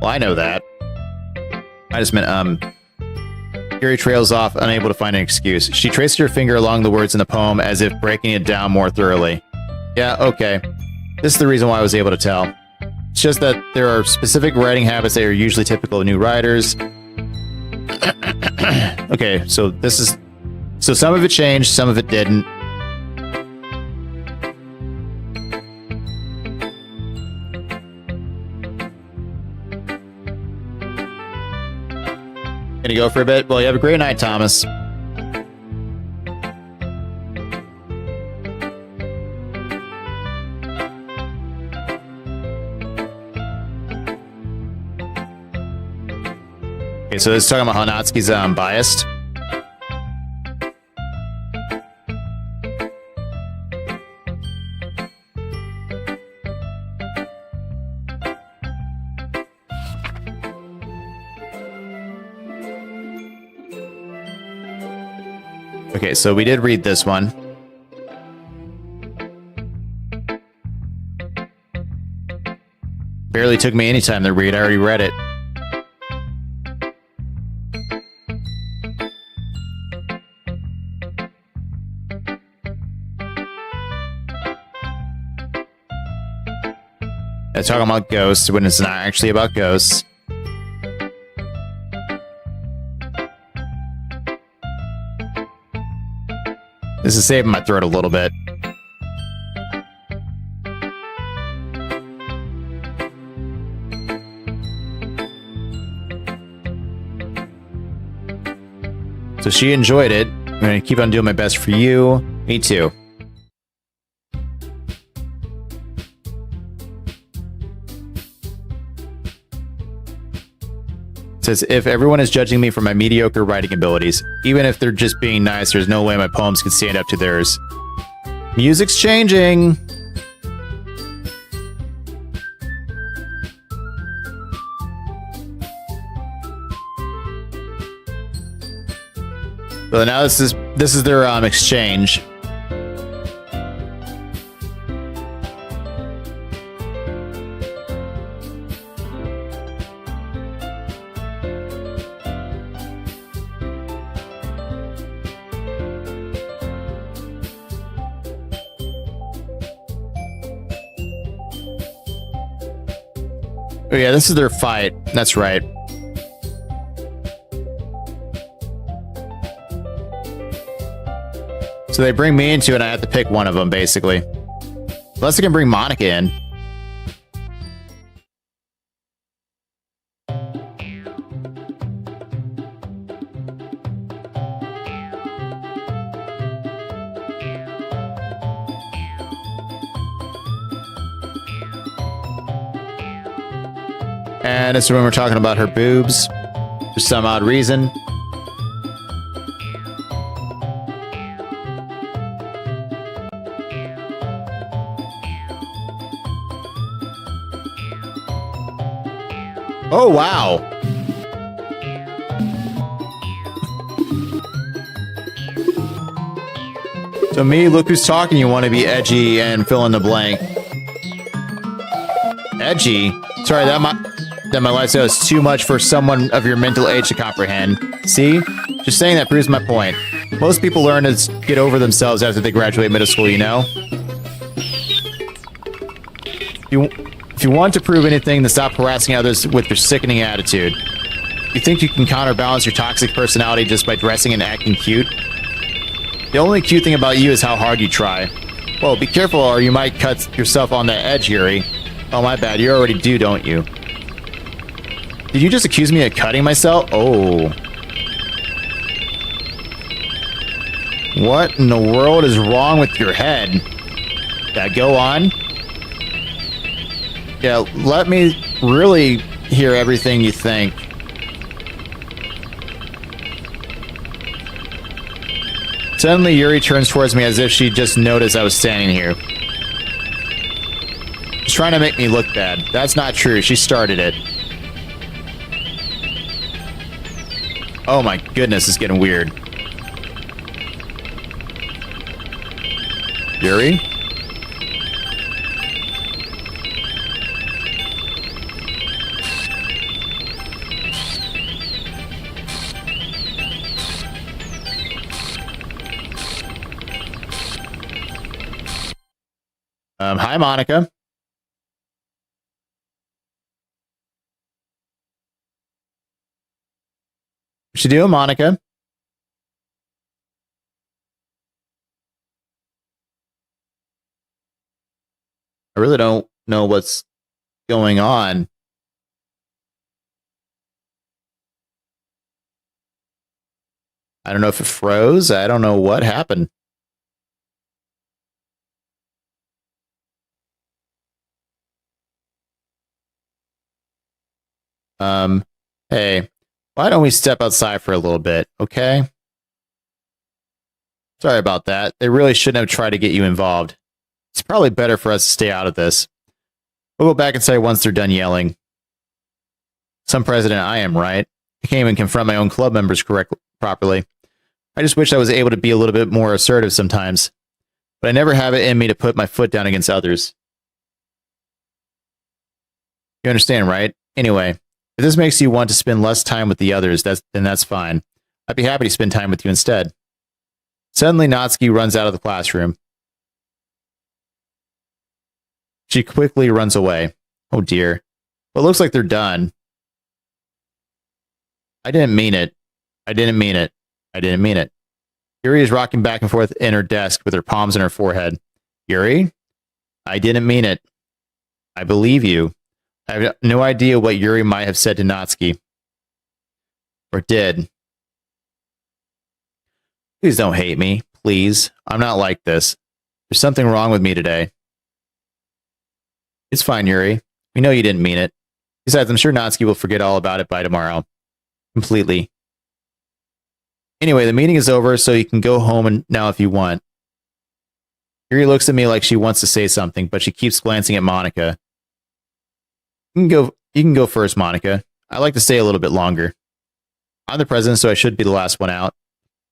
Well, I know that. I just meant, Yuri trails off, unable to find an excuse. She traces her finger along the words in the poem as if breaking it down more thoroughly. Yeah, okay. This is the reason why I was able to tell. It's just that there are specific writing habits that are usually typical of new writers. Okay, so this is... So some of it changed, some of it didn't. Gonna go for a bit? Well, you have a great night, Thomas. Okay, so this is talking about how Natsuki's biased. Okay, so we did read this one. Barely took me any time to read. I already read it. They're talking about ghosts when it's not actually about ghosts. This is saving my throat a little bit. So she enjoyed it. I'm going to keep on doing my best for you. Me too. It says, if everyone is judging me for my mediocre writing abilities, even if they're just being nice, there's no way my poems can stand up to theirs. Music's changing! So now this is their exchange. Oh yeah, this is their fight. That's right. So they bring me into it, and I have to pick one of them, basically. Unless I can bring Monica in. And it's when we're talking about her boobs for some odd reason. Oh, wow. So me, look who's talking. You want to be edgy and fill in the blank. Edgy? Sorry, that my lifestyle is too much for someone of your mental age to comprehend. See? Just saying that proves my point. Most people learn to get over themselves after they graduate middle school, you know? If you want to prove anything, then stop harassing others with your sickening attitude. You think you can counterbalance your toxic personality just by dressing and acting cute? The only cute thing about you is how hard you try. Well, be careful or you might cut yourself on that edge, Yuri. Oh, my bad. You already do, don't you? Did you just accuse me of cutting myself? Oh. What in the world is wrong with your head? Yeah, go on. Yeah, let me really hear everything you think. Suddenly, Yuri turns towards me as if she just noticed I was standing here. She's trying to make me look bad. That's not true. She started it. Oh my goodness, it's getting weird. Yuri? Hi, Monica. What you doing, Monica? I really don't know what's going on. I don't know if it froze. I don't know what happened. Um, hey, why don't we step outside for a little bit, okay? Sorry about that. They really shouldn't have tried to get you involved. It's probably better for us to stay out of this. We'll go back inside once they're done yelling. Some president I am, right? I can't even confront my own club members properly. I just wish I was able to be a little bit more assertive sometimes. But I never have it in me to put my foot down against others. You understand, right? Anyway, if this makes you want to spend less time with the others, then that's fine. I'd be happy to spend time with you instead. Suddenly, Natsuki runs out of the classroom. She quickly runs away. Oh dear. Well, it looks like they're done. I didn't mean it. I didn't mean it. I didn't mean it. Yuri is rocking back and forth in her desk with her palms on her forehead. Yuri? I didn't mean it. I believe you. I have no idea what Yuri might have said to Natsuki. Or did. Please don't hate me. Please. I'm not like this. There's something wrong with me today. It's fine, Yuri. We know you didn't mean it. Besides, I'm sure Natsuki will forget all about it by tomorrow. Completely. Anyway, the meeting is over, so you can go home now if you want. Yuri looks at me like she wants to say something, but she keeps glancing at Monica. You can go first, Monica. I like to stay a little bit longer. I'm the president, so I should be the last one out.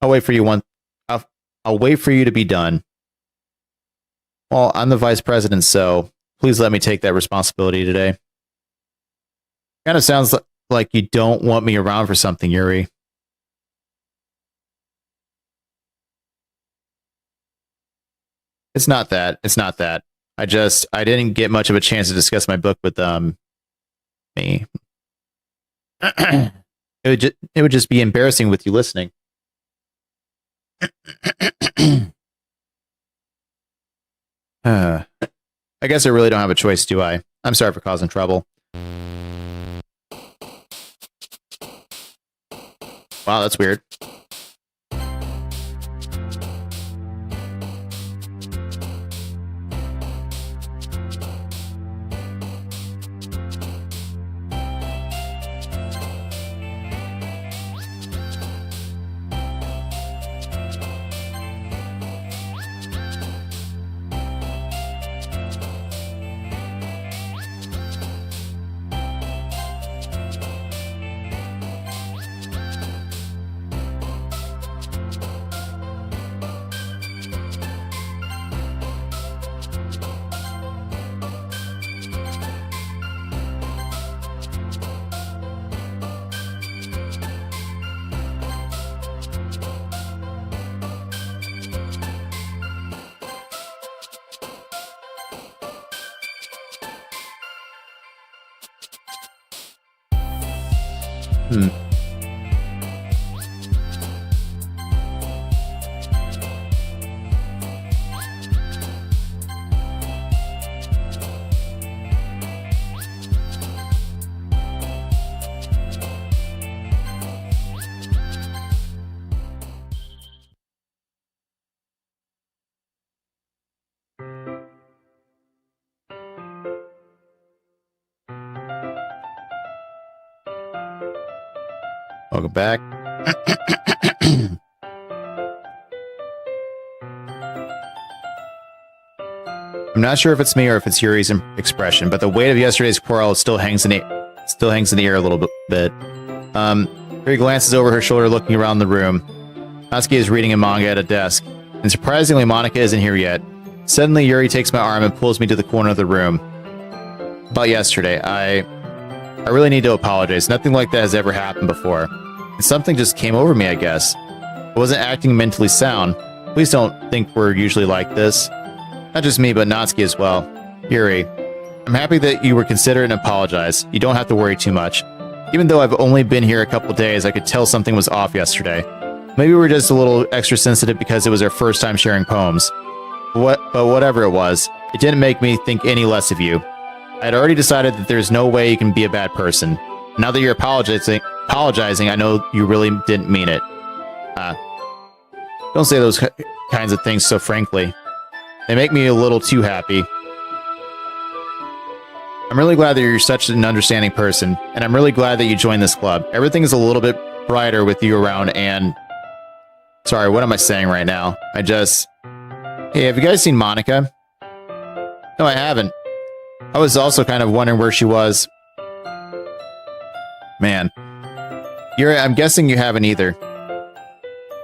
I'll wait for you I'll wait for you to be done. Well, I'm the vice president, so please let me take that responsibility today. Kind of sounds like you don't want me around for something, Yuri. It's not that. It's not that. I didn't get much of a chance to discuss my book with me. It would just be embarrassing with you listening. I guess I really don't have a choice, do I? I'm sorry for causing trouble. Wow, that's weird. Welcome back. I'm not sure if it's me or if it's Yuri's expression, but the weight of yesterday's quarrel still hangs in the air a little bit. Yuri glances over her shoulder, looking around the room. Natsuki is reading a manga at a desk, and surprisingly, Monica isn't here yet. Suddenly, Yuri takes my arm and pulls me to the corner of the room. About yesterday, I really need to apologize. Nothing like that has ever happened before. And something just came over me, I guess. I wasn't acting mentally sound. Please don't think we're usually like this. Not just me, but Natsuki as well. Yuri, I'm happy that you were considerate and apologized. You don't have to worry too much. Even though I've only been here a couple days, I could tell something was off yesterday. Maybe we were just a little extra sensitive because it was our first time sharing poems. But whatever it was, it didn't make me think any less of you. I had already decided that there's no way you can be a bad person. Now that you're apologizing, I know you really didn't mean it. Don't say those kinds of things so frankly. They make me a little too happy. I'm really glad that you're such an understanding person, and I'm really glad that you joined this club. Everything is a little bit brighter with you around, and... Sorry, what am I saying right now? Hey, have you guys seen Monica? No, I haven't. I was also kind of wondering where she was. Man. Yuri, I'm guessing you haven't either.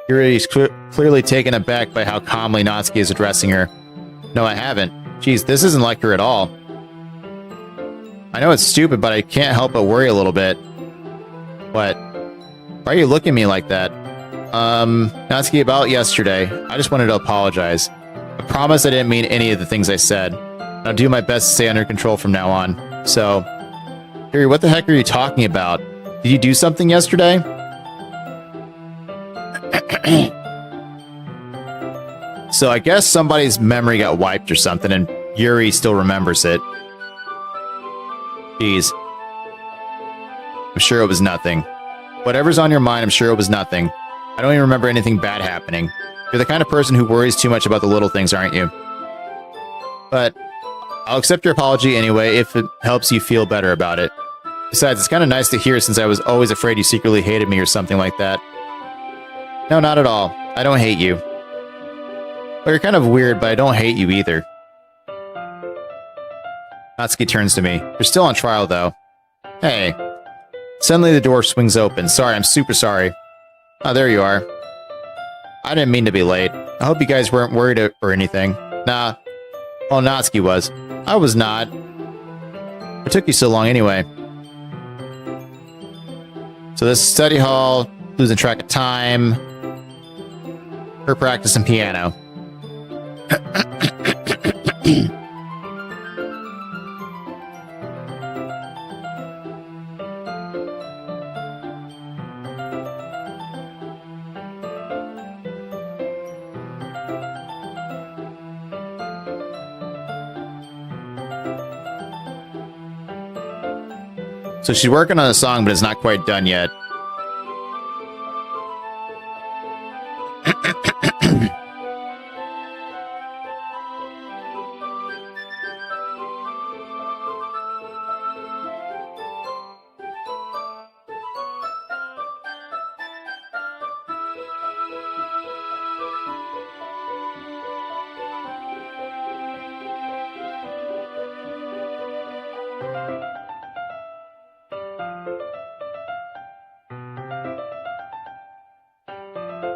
Yuri is clearly taken aback by how calmly Natsuki is addressing her. No, I haven't. Jeez, this isn't like her at all. I know it's stupid, but I can't help but worry a little bit. What? Why are you looking at me like that? Natsuki, about yesterday, I just wanted to apologize. I promise I didn't mean any of the things I said. I'll do my best to stay under control from now on. So, Yuri, what the heck are you talking about? Did you do something yesterday? So I guess somebody's memory got wiped or something, and Yuri still remembers it. Jeez. I'm sure it was nothing. Whatever's on your mind, I'm sure it was nothing. I don't even remember anything bad happening. You're the kind of person who worries too much about the little things, aren't you? But I'll accept your apology anyway if it helps you feel better about it. Besides, it's kind of nice to hear since I was always afraid you secretly hated me or something like that. No, not at all. I don't hate you. Well, you're kind of weird, but I don't hate you either. Natsuki turns to me. You're still on trial, though. Hey. Suddenly the door swings open. Sorry, I'm super sorry. Oh, there you are. I didn't mean to be late. I hope you guys weren't worried or anything. Nah. Well, Natsuki was. I was not. What took you so long anyway? So this study hall, losing track of time. Her practicing piano. So she's working on a song, but it's not quite done yet.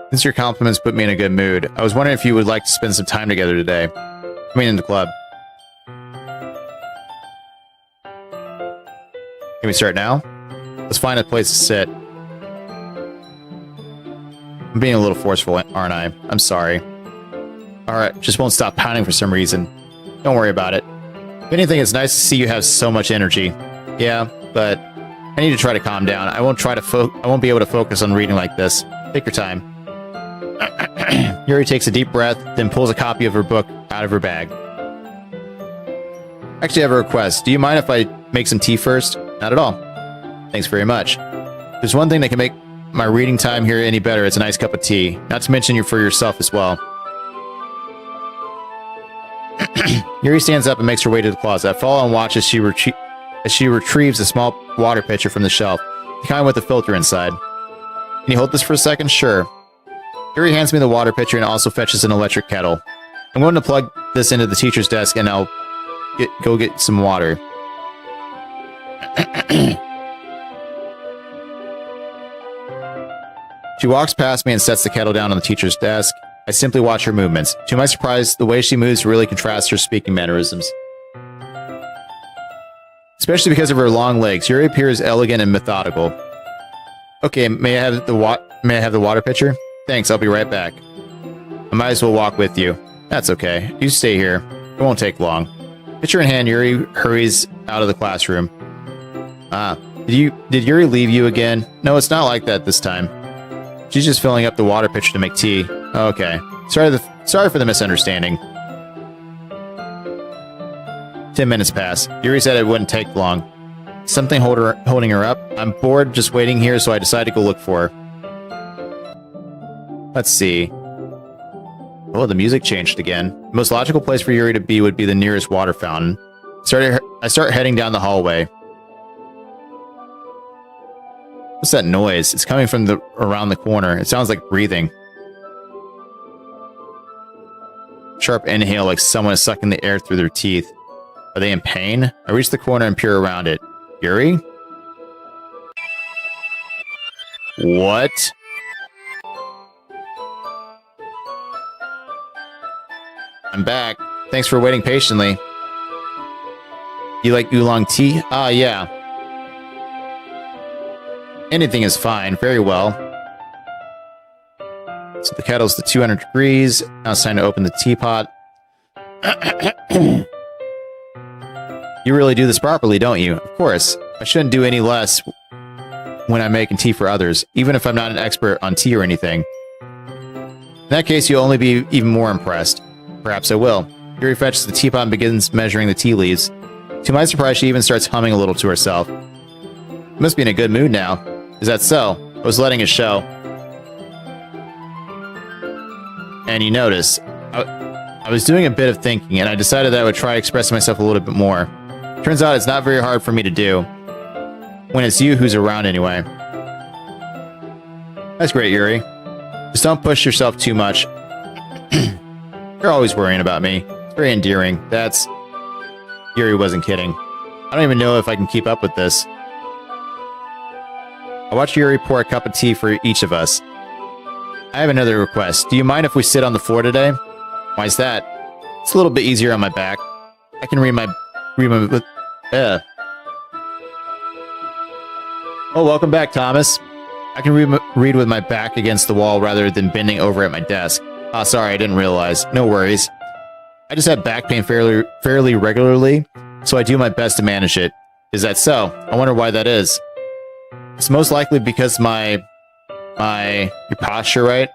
Since your compliments put me in a good mood, I was wondering if you would like to spend some time together today. I mean, in the club. Can we start now? Let's find a place to sit. I'm being a little forceful, aren't I? I'm sorry. Alright, just won't stop pounding for some reason. Don't worry about it. If anything, it's nice to see you have so much energy. Yeah, but I need to try to calm down. I won't be able to focus on reading like this. Take your time. Yuri takes a deep breath, then pulls a copy of her book out of her bag. Actually, I have a request. Do you mind if I make some tea first? Not at all. Thanks very much. There's one thing that can make my reading time here any better. It's a nice cup of tea. Not to mention you for yourself as well. Yuri stands up and makes her way to the closet. I follow and watch as she retrieves a small water pitcher from the shelf, the kind with the filter inside. Can you hold this for a second? Sure. Yuri hands me the water pitcher and also fetches an electric kettle. I'm going to plug this into the teacher's desk and I'll go get some water. She walks past me and sets the kettle down on the teacher's desk. I simply watch her movements. To my surprise, the way she moves really contrasts her speaking mannerisms. Especially because of her long legs, Yuri appears elegant and methodical. Okay, may I have the water pitcher? Thanks, I'll be right back. I might as well walk with you. That's okay. You stay here. It won't take long. Picture in hand, Yuri hurries out of the classroom. Did Yuri leave you again? No, it's not like that this time. She's just filling up the water pitcher to make tea. Okay. Sorry for the misunderstanding. 10 minutes pass. Yuri said it wouldn't take long. Something holding her up? I'm bored just waiting here, so I decided to go look for her. Let's see. Oh, the music changed again. The most logical place for Yuri to be would be the nearest water fountain. I start heading down the hallway. What's that noise? It's coming from around the corner. It sounds like breathing. Sharp inhale like someone is sucking the air through their teeth. Are they in pain? I reach the corner and peer around it. Yuri? What? I'm back. Thanks for waiting patiently. You like oolong tea? Ah, yeah. Anything is fine. Very well. So the kettle's to 200 degrees. Now it's time to open the teapot. You really do this properly, don't you? Of course. I shouldn't do any less when I'm making tea for others, even if I'm not an expert on tea or anything. In that case, you'll only be even more impressed. Perhaps I will. Yuri fetches the teapot and begins measuring the tea leaves. To my surprise, she even starts humming a little to herself. You must be in a good mood now. Is that so? I was letting it show. And you notice, I was doing a bit of thinking, and I decided that I would try expressing myself a little bit more. Turns out it's not very hard for me to do. When it's you who's around anyway. That's great, Yuri. Just don't push yourself too much. You're always worrying about me. It's very endearing. Yuri wasn't kidding. I don't even know if I can keep up with this. I watch Yuri pour a cup of tea for each of us. I have another request. Do you mind if we sit on the floor today? Why's that? It's a little bit easier on my back. I can read my Oh, welcome back, Thomas. I can read with my back against the wall rather than bending over at my desk. Ah, sorry, I didn't realize. No worries. I just have back pain fairly regularly, so I do my best to manage it. Is that so? I wonder why that is. It's most likely because your posture, right?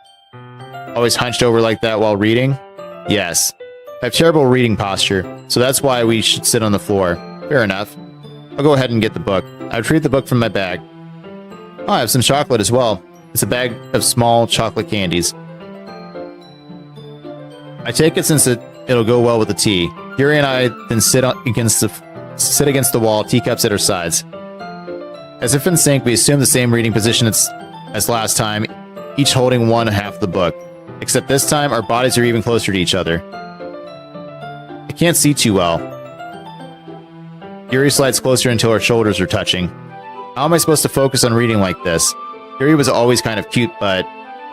Always hunched over like that while reading? Yes. I have terrible reading posture, so that's why we should sit on the floor. Fair enough. I'll go ahead and get the book. I retrieve the book from my bag. Oh, I have some chocolate as well. It's a bag of small chocolate candies. I take it since it'll go well with the tea. Yuri and I then sit against the wall, teacups at our sides. As if in sync, we assume the same reading position as last time, each holding one half of the book. Except this time, our bodies are even closer to each other. I can't see too well. Yuri slides closer until our shoulders are touching. How am I supposed to focus on reading like this? Yuri was always kind of cute, but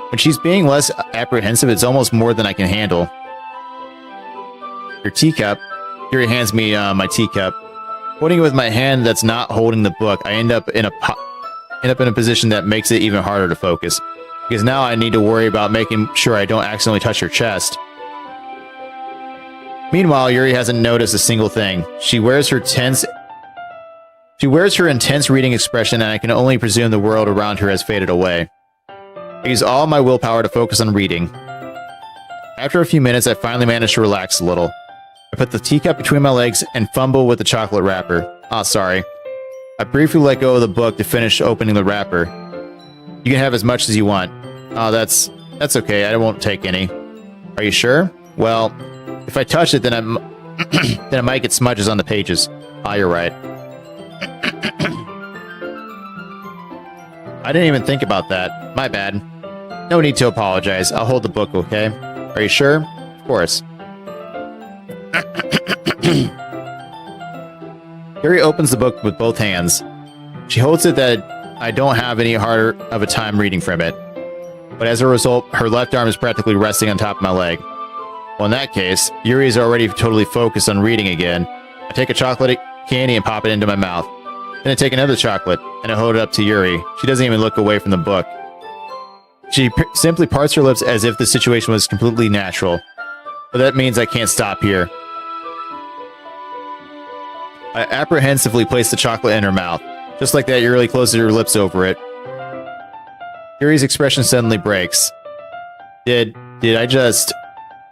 when she's being less apprehensive, it's almost more than I can handle. Your teacup. Yuri hands me my teacup. Holding it with my hand that's not holding the book, I end up in a position that makes it even harder to focus. Because now I need to worry about making sure I don't accidentally touch her chest. Meanwhile, Yuri hasn't noticed a single thing. She wears her intense reading expression, and I can only presume the world around her has faded away. I use all my willpower to focus on reading. After a few minutes, I finally manage to relax a little. I put the teacup between my legs and fumble with the chocolate wrapper. Ah, sorry. I briefly let go of the book to finish opening the wrapper. You can have as much as you want. Oh, that's okay. I won't take any. Are you sure? Well, if I touch it, then I might get smudges on the pages. Ah, you're right. I didn't even think about that. My bad. No need to apologize. I'll hold the book, okay? Are you sure? Of course. Yuri opens the book with both hands. She holds it that I don't have any harder of a time reading from it. But as a result, her left arm is practically resting on top of my leg. Well, in that case, Yuri is already totally focused on reading again. I take a chocolate candy and pop it into my mouth. Then I take another chocolate, and I hold it up to Yuri. She doesn't even look away from the book. She simply parts her lips as if the situation was completely natural. But that means I can't stop here. I apprehensively placed the chocolate in her mouth. Just like that, Yuri closes her lips over it. Yuri's expression suddenly breaks. Did I just...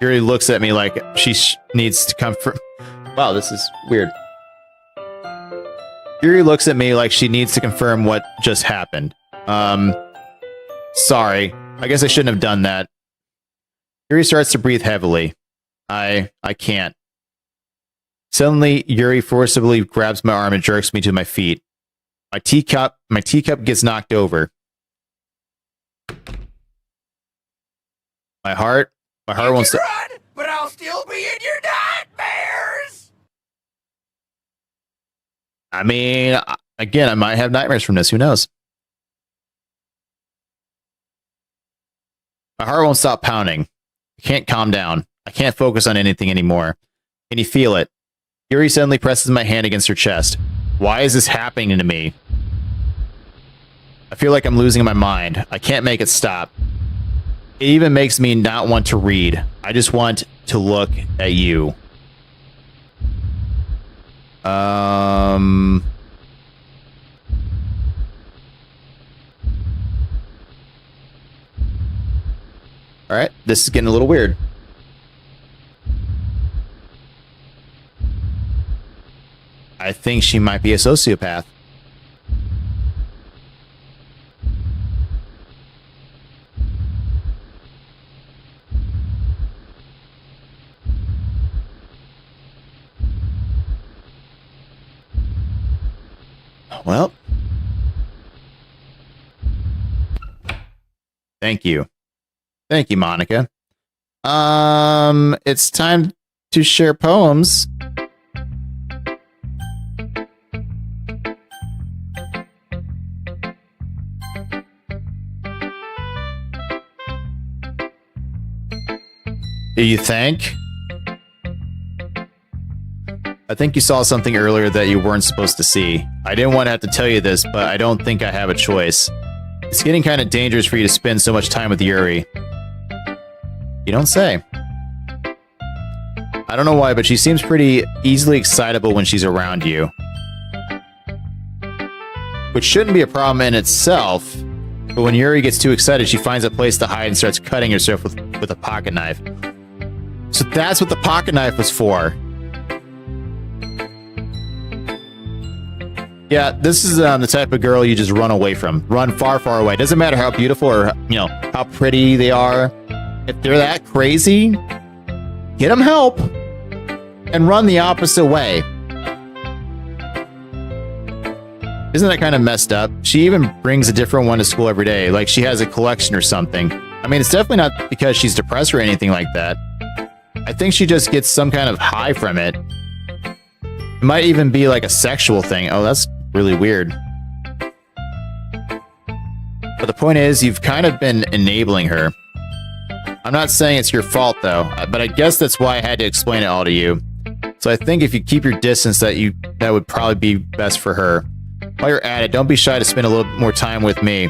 Yuri looks at me like she needs to comfort... Wow, this is weird. Yuri looks at me like she needs to confirm what just happened. Sorry. I guess I shouldn't have done that. Yuri starts to breathe heavily. I can't. Suddenly, Yuri forcibly grabs my arm and jerks me to my feet. My teacup gets knocked over. My heart won't stop. Run, but I'll still be in your nightmares. I mean, again, I might have nightmares from this. Who knows? My heart won't stop pounding. I can't calm down. I can't focus on anything anymore. Can you feel it? Yuri suddenly presses my hand against her chest. Why is this happening to me? I feel like I'm losing my mind. I can't make it stop. It even makes me not want to read. I just want to look at you. Alright, this is getting a little weird. I think she might be a sociopath. Well, thank you. Thank you, Monica. It's time to share poems. Do you think? I think you saw something earlier that you weren't supposed to see. I didn't want to have to tell you this, but I don't think I have a choice. It's getting kind of dangerous for you to spend so much time with Yuri. You don't say. I don't know why, but she seems pretty easily excitable when she's around you. Which shouldn't be a problem in itself, but when Yuri gets too excited, she finds a place to hide and starts cutting herself with a pocket knife. So that's what the pocket knife was for. Yeah, this is the type of girl you just run away from. Run far, far away. Doesn't matter how beautiful or, how pretty they are. If they're that crazy, get them help and run the opposite way. Isn't that kind of messed up? She even brings a different one to school every day, like she has a collection or something. I mean, it's definitely not because she's depressed or anything like that. I think she just gets some kind of high from it. It might even be like a sexual thing. Oh, that's really weird. But the point is, you've kind of been enabling her. I'm not saying it's your fault, though, but I guess that's why I had to explain it all to you. So I think if you keep your distance, that would probably be best for her. While you're at it, don't be shy to spend a little more time with me.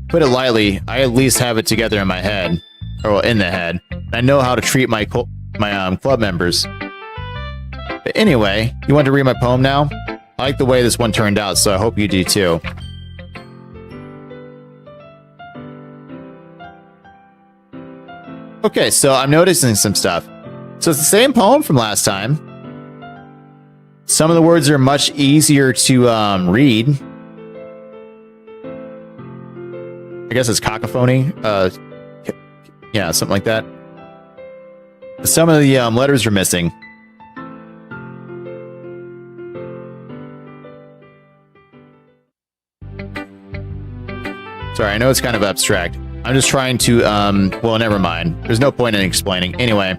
Put it lightly, I at least have it together in my head. Or well, in the head. I know how to treat my club members. But anyway, you want to read my poem now? I like the way this one turned out, so I hope you do too. Okay, so I'm noticing some stuff. So it's the same poem from last time. Some of the words are much easier to read. I guess it's cacophony. Yeah, something like that. Some of the letters are missing. Sorry, I know it's kind of abstract. I'm just trying to, well, never mind. There's no point in explaining. Anyway,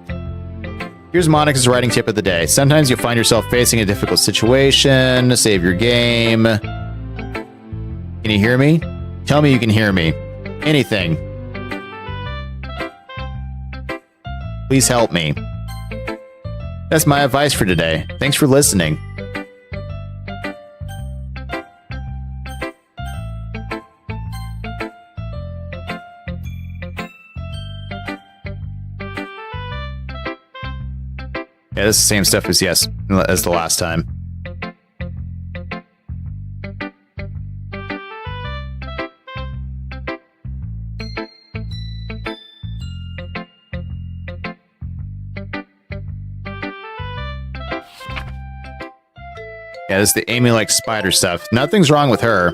here's Monica's writing tip of the day. Sometimes you'll find yourself facing a difficult situation. Save your game. Can you hear me? Tell me you can hear me. Anything. Please help me. That's my advice for today. Thanks for listening. Yeah, this is the same stuff as the last time. Yeah, this is the Amy like spider stuff. Nothing's wrong with her.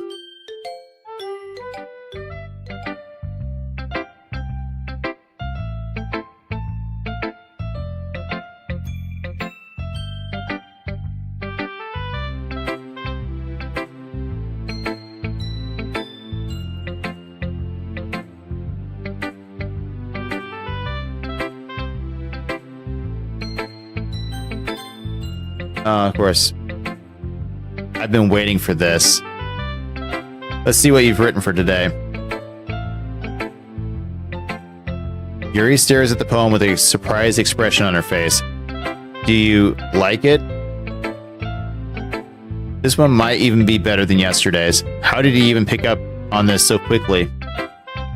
Of course. I've been waiting for this. Let's see what you've written for today. Yuri stares at the poem with a surprised expression on her face. Do you like it? This one might even be better than yesterday's. How did you even pick up on this so quickly?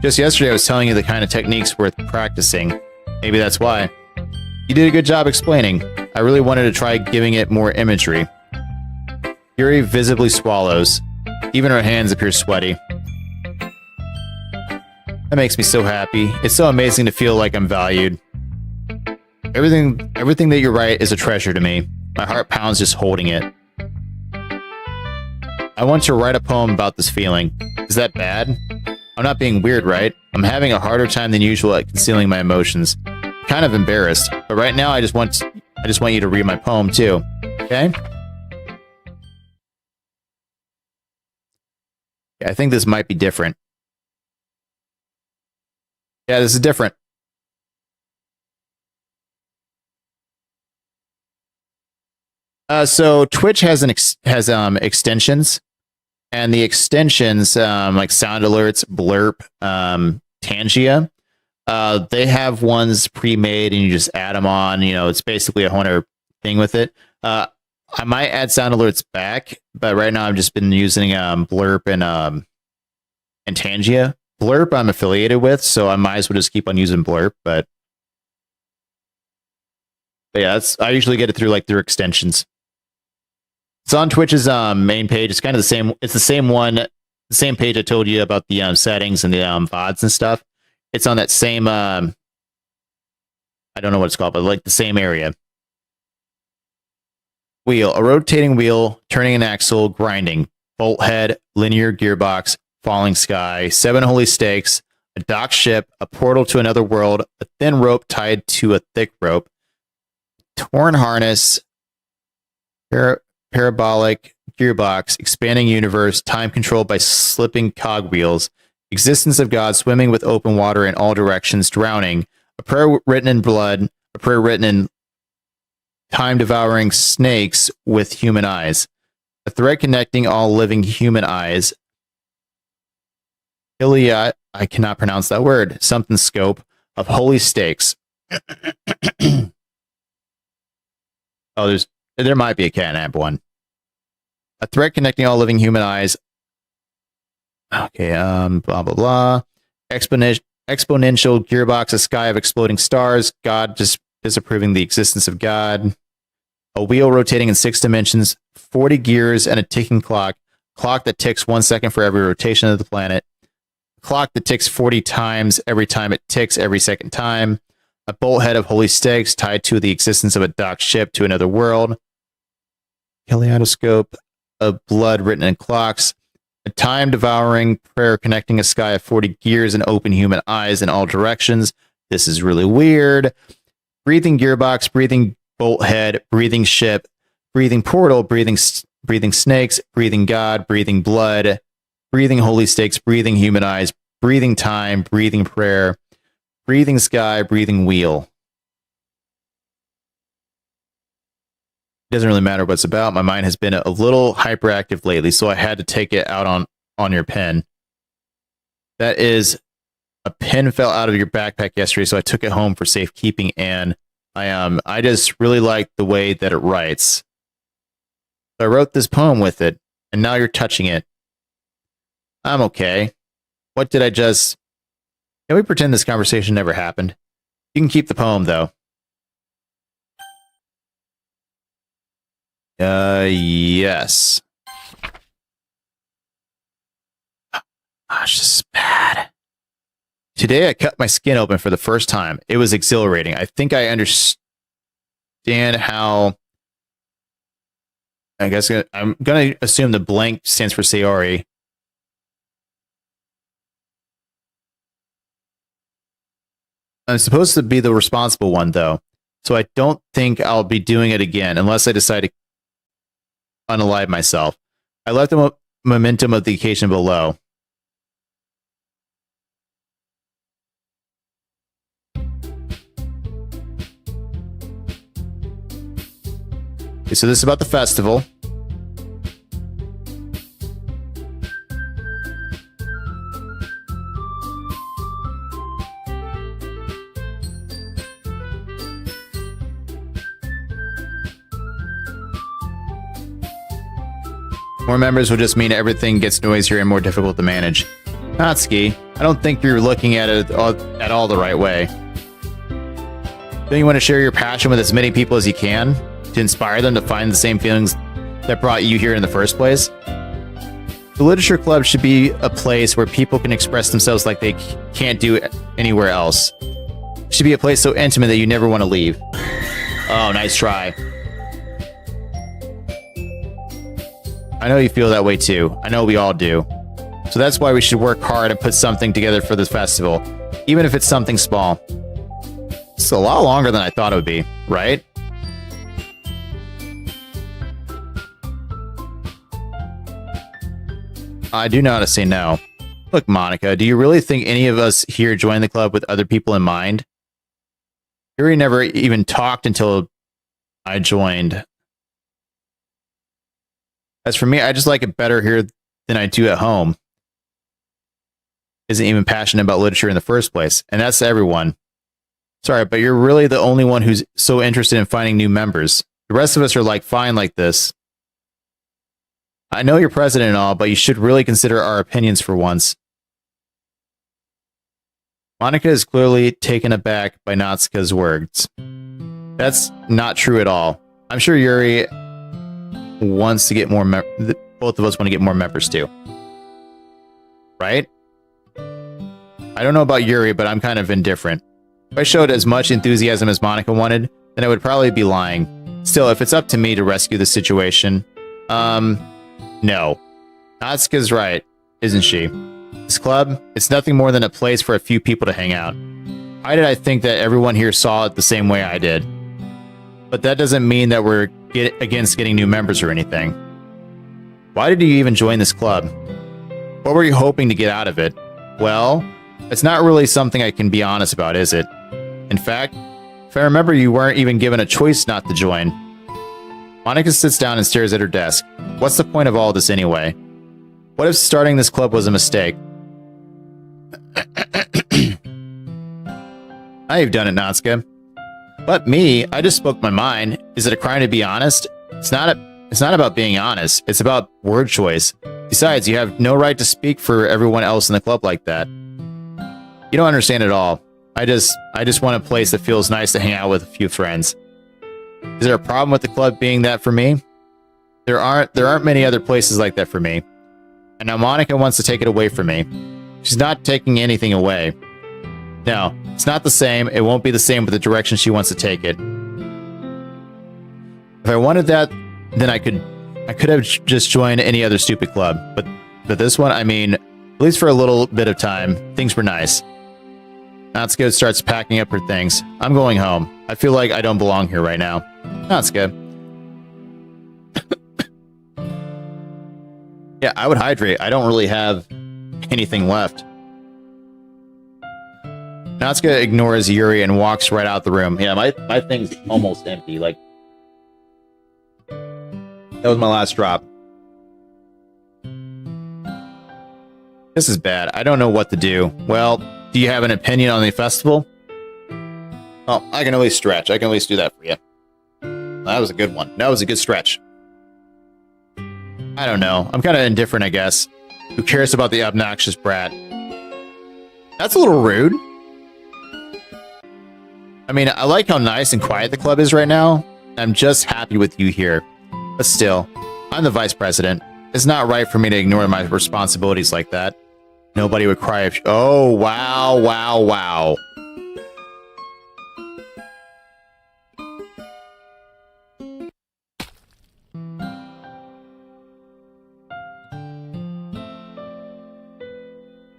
Just yesterday I was telling you the kind of techniques worth practicing. Maybe that's why. You did a good job explaining. I really wanted to try giving it more imagery. Yuri visibly swallows. Even her hands appear sweaty. That makes me so happy. It's so amazing to feel like I'm valued. Everything that you write is a treasure to me. My heart pounds just holding it. I want to write a poem about this feeling. Is that bad? I'm not being weird, right? I'm having a harder time than usual at concealing my emotions. I'm kind of embarrassed, but right now I just want you to read my poem too. Okay? I think this might be different. Yeah, this is different. So Twitch has extensions, and the extensions like sound alerts, blurp, Tangia. They have ones pre-made, and you just add them on. You know, it's basically a whole other thing with it. I might add sound alerts back, but right now I've just been using blurp and Tangia. Blurp I'm affiliated with, so I might as well just keep on using blurp. But yeah, I usually get it through like their extensions. It's on Twitch's main page. It's kind of the same. It's the same one, the same page I told you about the settings and the VODs and stuff. It's on that same. I don't know what it's called, but like the same area. Wheel, a rotating wheel, turning an axle, grinding, bolt head, linear gearbox, falling sky, 7 holy stakes, a docked ship, a portal to another world, a thin rope tied to a thick rope, torn harness, parabolic gearbox, expanding universe, time controlled by slipping cogwheels, existence of God swimming with open water in all directions, drowning, a prayer written in blood, a prayer written in time-devouring snakes with human eyes, a thread connecting all living human eyes, Iliad, I cannot pronounce that word, something scope, of holy stakes. Oh, there might be a catnap one. A thread connecting all living human eyes. Okay, blah, blah, blah. Exponential gearbox, a sky of exploding stars, God disapproving the existence of God, a wheel rotating in 6 dimensions, 40 gears, and a ticking clock that ticks 1 second for every rotation of the planet, a clock that ticks 40 times every time it ticks every second time, a bolt head of holy stakes tied to the existence of a docked ship to another world, kaleidoscope of blood written in clocks, a time-devouring prayer connecting a sky of 40 gears and open human eyes in all directions. This is really weird. Breathing gearbox, breathing bolt head, breathing ship, breathing portal, breathing snakes, breathing God, breathing blood, breathing holy stakes, breathing human eyes, breathing time, breathing prayer, breathing sky, breathing wheel. It doesn't really matter what it's about. My mind has been a little hyperactive lately, so I had to take it out on your pen. That is, a pen fell out of your backpack yesterday, so I took it home for safekeeping, and I just really like the way that it writes. So I wrote this poem with it, and now you're touching it. I'm okay. What did I just... Can we pretend this conversation never happened? You can keep the poem, though. Yes. Gosh, this is bad. Today I cut my skin open for the first time. It was exhilarating. I think I understand how I guess I'm gonna assume the blank stands for Sayori. I'm supposed to be the responsible one, though, so I don't think I'll be doing it again unless I decide to unalive myself. I left the momentum of the occasion below. Okay, so this is about the festival. More members will just mean everything gets noisier and more difficult to manage. Natsuki, I don't think you're looking at it at all the right way. Don't you want to share your passion with as many people as you can? To inspire them to find the same feelings that brought you here in the first place? The Literature Club should be a place where people can express themselves like they can't do anywhere else. It should be a place so intimate that you never want to leave. Oh, nice try. I know you feel that way too. I know we all do. So that's why we should work hard and put something together for this festival, even if it's something small. It's a lot longer than I thought it would be, right? I do know how to say no. Look, Monica, do you really think any of us here joined the club with other people in mind? Yuri never even talked until I joined. As for me, I just like it better here than I do at home. Isn't even passionate about literature in the first place, and that's everyone. Sorry, but you're really the only one who's so interested in finding new members. The rest of us are like fine like this. I know you're president and all, but you should really consider our opinions for once. Monica is clearly taken aback by Natsuka's words. That's not true at all. I'm sure Yuri wants to get more both of us want to get more members too. Right? I don't know about Yuri, but I'm kind of indifferent. If I showed as much enthusiasm as Monica wanted, then I would probably be lying. Still, if it's up to me to rescue the situation, no. Natsuka's right, isn't she? This club, it's nothing more than a place for a few people to hang out. Why did I think that everyone here saw it the same way I did? But that doesn't mean that we're against getting new members or anything. Why did you even join this club? What were you hoping to get out of it? Well, it's not really something I can be honest about, is it? In fact, if I remember, you weren't even given a choice not to join. Monica sits down and stares at her desk. What's the point of all this anyway? What if starting this club was a mistake? I've done it, Natsuka. But me, I just spoke my mind. Is it a crime to be honest? It's not about being honest. It's about word choice. Besides, you have no right to speak for everyone else in the club like that. You don't understand at all. I just want a place that feels nice to hang out with a few friends. Is there a problem with the club being that for me? There aren't many other places like that for me. And now Monica wants to take it away from me. She's not taking anything away. No, it's not the same. It won't be the same with the direction she wants to take it. If I wanted that, then I could have just joined any other stupid club. But this one, I mean, at least for a little bit of time, things were nice. Natsuka starts packing up her things. I'm going home. I feel like I don't belong here right now. Natsuka. Yeah, I would hydrate. I don't really have anything left. Natsuka ignores Yuri and walks right out the room. Yeah, my thing's almost empty. Like, that was my last drop. This is bad. I don't know what to do. Well, do you have an opinion on the festival? Oh, I can at least stretch. I can at least do that for you. That was a good one. That was a good stretch. I don't know. I'm kind of indifferent, I guess. Who cares about the obnoxious brat? That's a little rude. I mean, I like how nice and quiet the club is right now. I'm just happy with you here. But still, I'm the vice president. It's not right for me to ignore my responsibilities like that. Nobody would cry if... Oh, wow, wow, wow.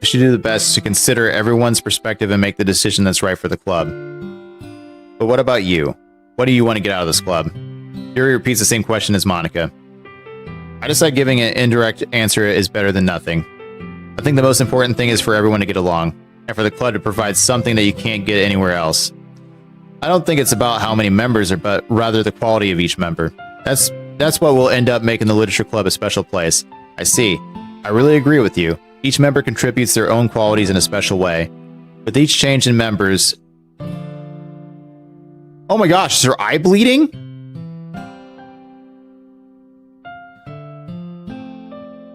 I should do the best to consider everyone's perspective and make the decision that's right for the club. But what about you? What do you want to get out of this club? Yuri repeats the same question as Monica. I decide giving an indirect answer is better than nothing. I think the most important thing is for everyone to get along, and for the club to provide something that you can't get anywhere else. I don't think it's about how many members are, but rather the quality of each member. That's what will end up making the literature club a special place. I see. I really agree with you. Each member contributes their own qualities in a special way. With each change in members... Oh my gosh, is her eye bleeding?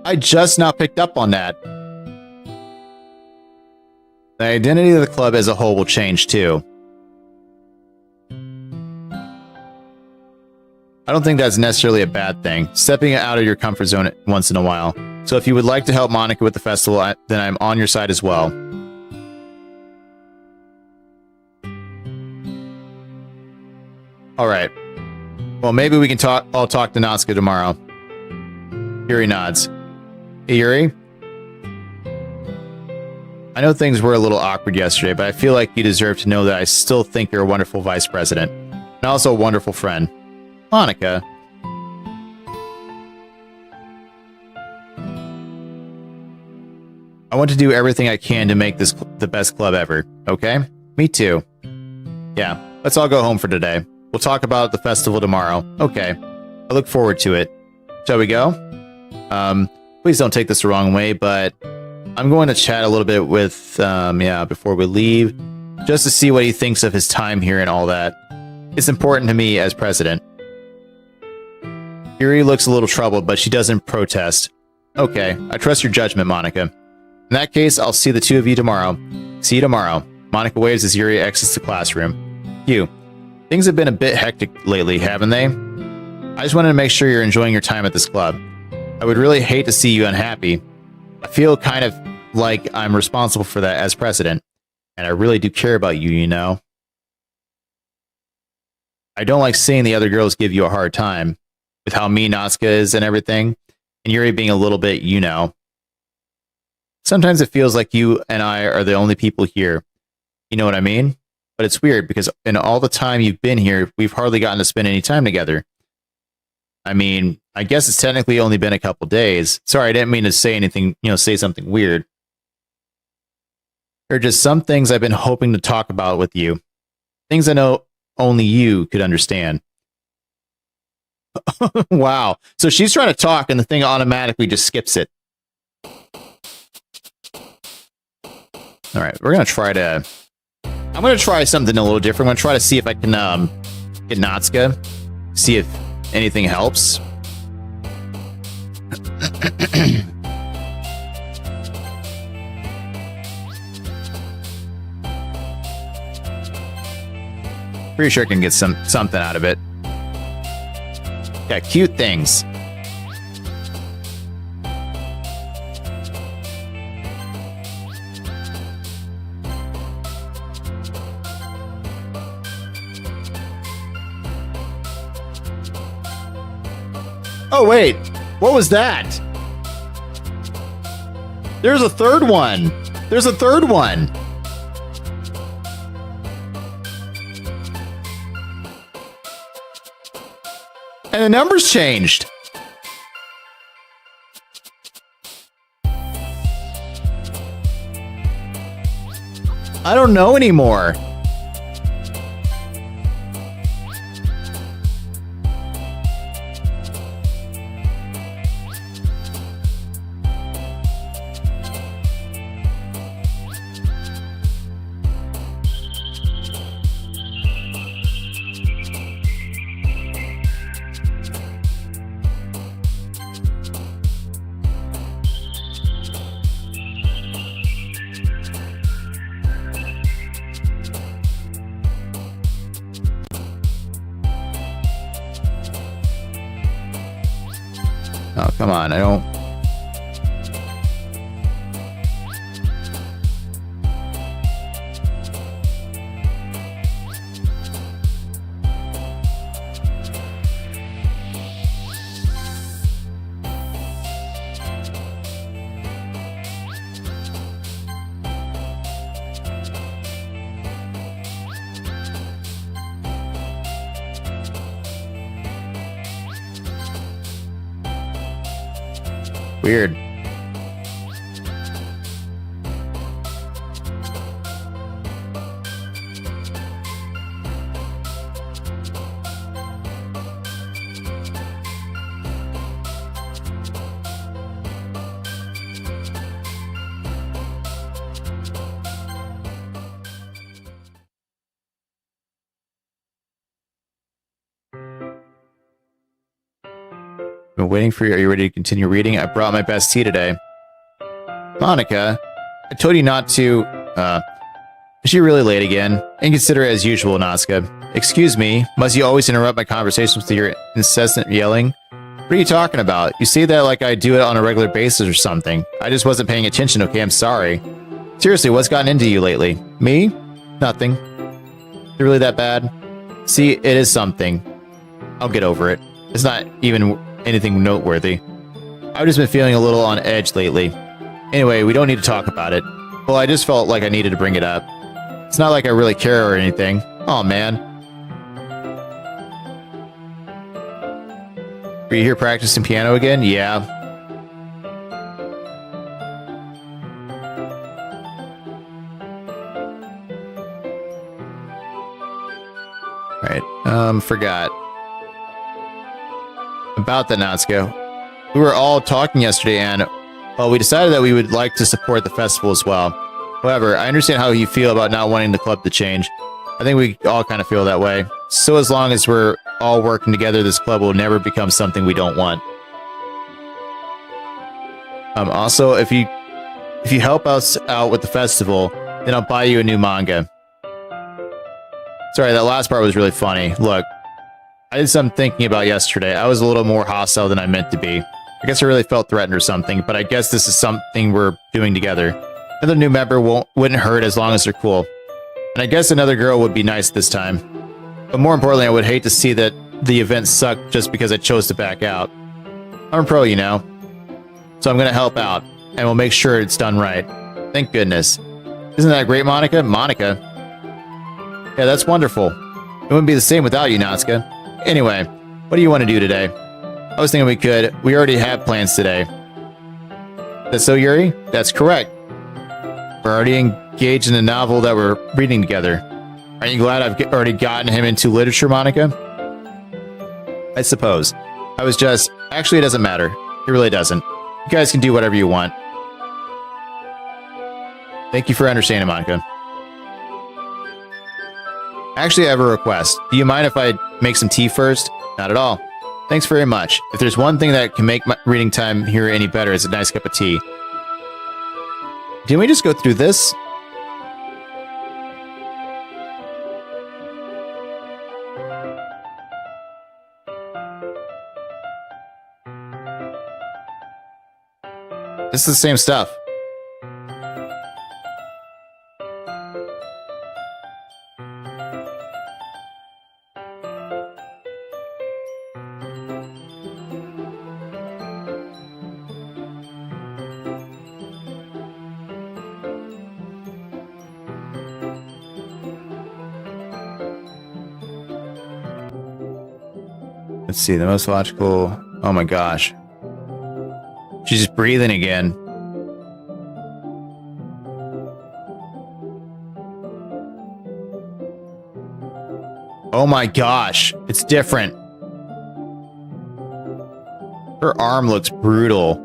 I just now picked up on that. The identity of the club as a whole will change too. I don't think that's necessarily a bad thing, stepping out of your comfort zone once in a while. So if you would like to help Monica with the festival, then I'm on your side as well. Alright. Well, maybe we can I'll talk to Natsuka tomorrow. Yuri nods. Hey, Yuri? I know things were a little awkward yesterday, but I feel like you deserve to know that I still think you're a wonderful vice president. And also a wonderful friend. Monica. I want to do everything I can to make this the best club ever, okay? Me too. Yeah, let's all go home for today. We'll talk about the festival tomorrow. Okay. I look forward to it. Shall we go? Please don't take this the wrong way, but I'm going to chat a little bit with, before we leave, just to see what he thinks of his time here and all that. It's important to me as president. Yuri looks a little troubled, but she doesn't protest. Okay, I trust your judgment, Monica. In that case, I'll see the two of you tomorrow. See you tomorrow. Monica waves as Yuri exits the classroom. Hugh, things have been a bit hectic lately, haven't they? I just wanted to make sure you're enjoying your time at this club. I would really hate to see you unhappy. I feel kind of like I'm responsible for that as president, and I really do care about you, you know. I don't like seeing the other girls give you a hard time, with how mean Natsuka is and everything, and Yuri being a little bit, you know. Sometimes it feels like you and I are the only people here. You know what I mean? But it's weird, because in all the time you've been here, we've hardly gotten to spend any time together. I mean, I guess it's technically only been a couple days. Sorry, I didn't mean to say anything, say something weird. There are just some things I've been hoping to talk about with you. Things I know only you could understand. Wow. So she's trying to talk and the thing automatically just skips it. All right, we're going to try to... I'm going to try something a little different. I'm going to try to see if I can get Natsuka. See if anything helps. Pretty sure I can get something out of it. Yeah, cute things. Oh, wait. What was that? There's a third one. There's a third one. And the numbers changed. I don't know anymore. Oh, come on, I don't... Weird. Been waiting for you. Are you ready to continue reading? I brought my best tea today. Monica, I told you not to. Is she really late again? Inconsiderate as usual, Natsuka. Excuse me, must you always interrupt my conversations with your incessant yelling? What are you talking about? You say that like I do it on a regular basis or something. I just wasn't paying attention, okay? I'm sorry. Seriously, what's gotten into you lately? Me? Nothing. Is it really that bad? See, it is something. I'll get over it. It's not even anything noteworthy. I've just been feeling a little on edge lately. Anyway, we don't need to talk about it. Well, I just felt like I needed to bring it up. It's not like I really care or anything. Oh man. Are you here practicing piano again? Yeah. Right. Forgot. About the Natsuko. We were all talking yesterday and, well, we decided that we would like to support the festival as well. However, I understand how you feel about not wanting the club to change. I think we all kind of feel that way. So as long as we're all working together, this club will never become something we don't want. Also, if you help us out with the festival, then I'll buy you a new manga. Sorry, that last part was really funny. Look, I did some thinking about yesterday. I was a little more hostile than I meant to be. I guess I really felt threatened or something, but I guess this is something we're doing together. Another new member wouldn't hurt as long as they're cool. And I guess another girl would be nice this time. But more importantly, I would hate to see that the event sucked just because I chose to back out. I'm a pro, you know. So I'm going to help out, and we'll make sure it's done right. Thank goodness. Isn't that great, Monica? Monica? Yeah, that's wonderful. It wouldn't be the same without you, Natsuka. Anyway, what do you want to do today? I was thinking we already have plans today. That's so, Yuri? That's correct. We're already engaged in the novel that we're reading together. Aren't you glad I've already gotten him into literature, Monica? I suppose. Actually, it doesn't matter. It really doesn't. You guys can do whatever you want. Thank you for understanding, Monica. Actually, I have a request. Do you mind if I make some tea first? Not at all. Thanks very much. If there's one thing that can make my reading time here any better, it's a nice cup of tea. Didn't we just go through this? This is the same stuff. Let's see, the most logical... Oh my gosh. She's just breathing again. Oh my gosh, it's different. Her arm looks brutal.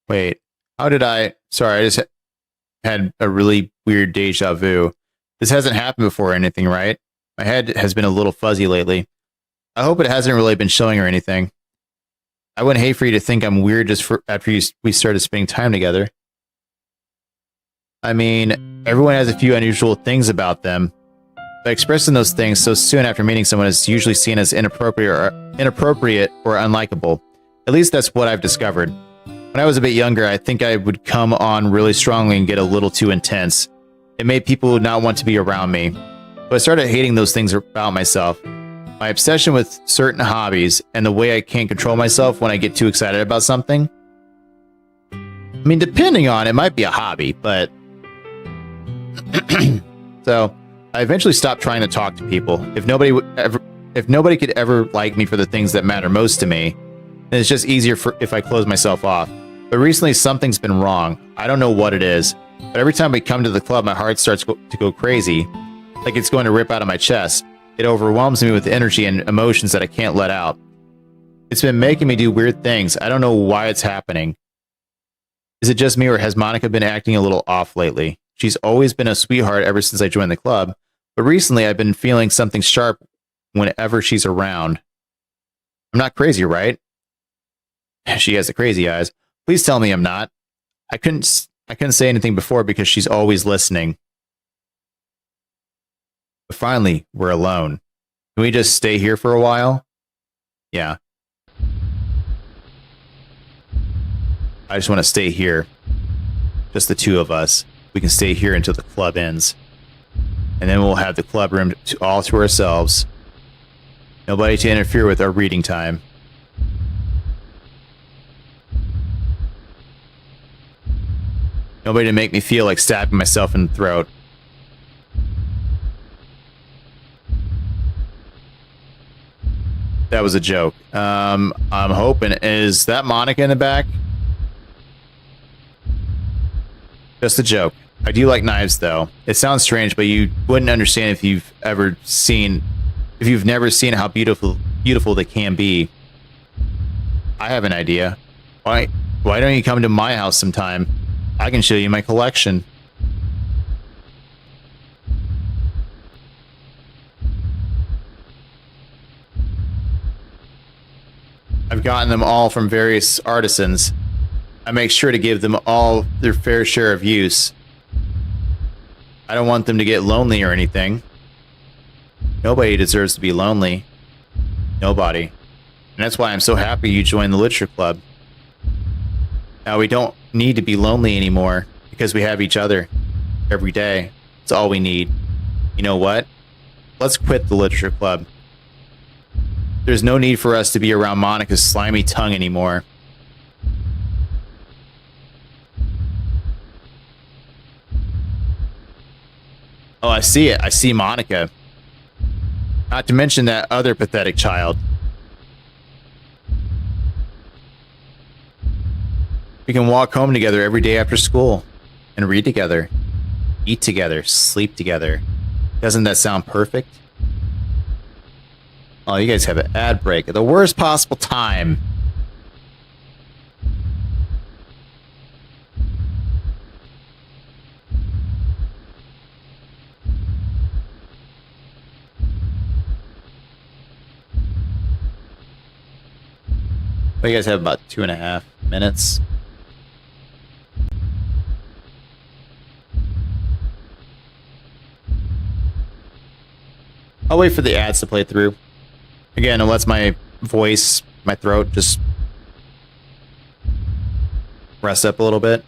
Wait, how did I... Sorry, I just had a really weird deja vu. This hasn't happened before or anything, right? My head has been a little fuzzy lately. I hope it hasn't really been showing or anything. I wouldn't hate for you to think I'm weird just after we started spending time together. I mean, everyone has a few unusual things about them, but expressing those things so soon after meeting someone is usually seen as inappropriate or unlikable. At least that's what I've discovered. When I was a bit younger, I think I would come on really strongly and get a little too intense. It made people not want to be around me. But I started hating those things about myself. My obsession with certain hobbies and the way I can't control myself when I get too excited about something. I mean, depending on it might be a hobby, but so I eventually stopped trying to talk to people. If nobody could ever like me for the things that matter most to me, then it's just easier if I close myself off. But recently something's been wrong. I don't know what it is, but every time we come to the club, my heart starts to go crazy, like it's going to rip out of my chest. It overwhelms me with energy and emotions that I can't let out. It's been making me do weird things. I don't know why it's happening. Is it just me, or has Monica been acting a little off lately? She's always been a sweetheart ever since I joined the club, but recently I've been feeling something sharp whenever she's around. I'm not crazy, right? She has the crazy eyes. Please tell me I'm not. I couldn't say anything before because she's always listening. But finally, we're alone. Can we just stay here for a while? Yeah. I just want to stay here. Just the two of us. We can stay here until the club ends. And then we'll have the club room all to ourselves. Nobody to interfere with our reading time. Nobody to make me feel like stabbing myself in the throat. That was a joke. I'm hoping. Is that Monica in the back? Just a joke. I do like knives, though. It sounds strange, but you wouldn't understand if you've never seen how beautiful they can be. I have an idea. Why don't you come to my house sometime? I can show you my collection. I've gotten them all from various artisans. I make sure to give them all their fair share of use. I don't want them to get lonely or anything. Nobody deserves to be lonely. Nobody. And that's why I'm so happy you joined the literature club. Now we don't need to be lonely anymore because we have each other every day. It's all we need. You know what? Let's quit the literature club. There's no need for us to be around Monica's slimy tongue anymore. Oh, I see it. I see Monica. Not to mention that other pathetic child. We can walk home together every day after school and read together, eat together, sleep together. Doesn't that sound perfect? Oh, you guys have an ad break at the worst possible time. Well, you guys have about 2.5 minutes. I'll wait for the ads to play through. Again, it lets my voice, my throat just rest up a little bit.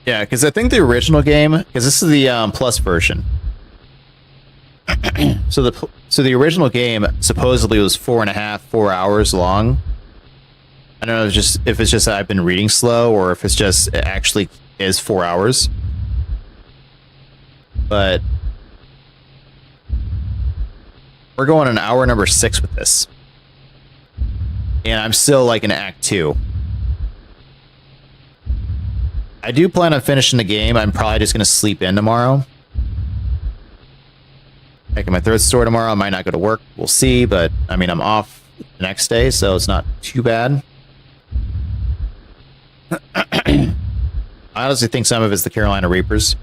Yeah, because I think the original game, because this is the plus version. So the original game supposedly was 4 hours long. I don't know if it's just that I've been reading slow, or if it's just it actually is 4 hours. But we're going on hour number 6 with this, and I'm still like in Act 2. I do plan on finishing the game. I'm probably just going to sleep in tomorrow. Making my throat sore tomorrow. I might not go to work. We'll see, but I mean, I'm off the next day, so it's not too bad. I honestly think some of it's the Carolina Reapers.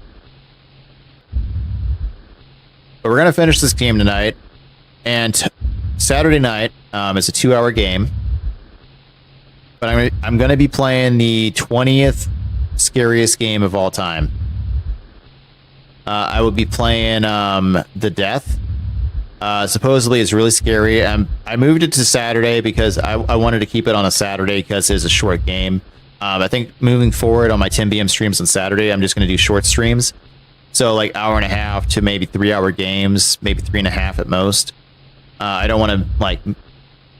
But we're going to finish this game tonight. And Saturday night is a 2-hour game. But I'm going to be playing the 20th scariest game of all time. I will be playing The Death. Supposedly it's really scary. I moved it to Saturday because I wanted to keep it on a Saturday because it's a short game. I think moving forward on my 10 p.m. streams on Saturday, I'm just going to do short streams. So like hour and a half to maybe 3 hour games, maybe 3.5 at most. I don't want to like,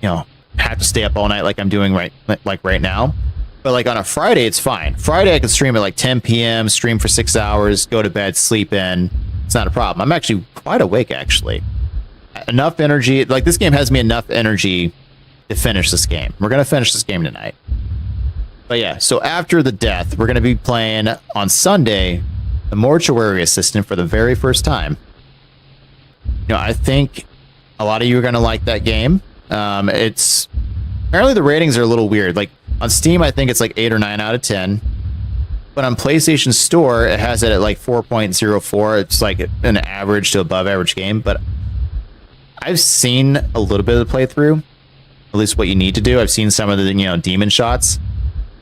have to stay up all night like I'm doing right now. But like on a Friday, it's fine. Friday, I can stream at like 10 p.m., stream for 6 hours, go to bed, sleep in. It's not a problem. I'm actually quite awake, actually. Enough energy. Like this game has me enough energy to finish this game. We're going to finish this game tonight. But yeah, so after the death, we're going to be playing on Sunday the Mortuary Assistant for the very first time. I think a lot of you are going to like that game. It's apparently the ratings are a little weird. Like on Steam, I think it's like 8 or 9 out of 10. But on PlayStation Store, it has it at like 4.04. It's like an average to above average game. But I've seen a little bit of the playthrough, at least what you need to do. I've seen some of the demon shots,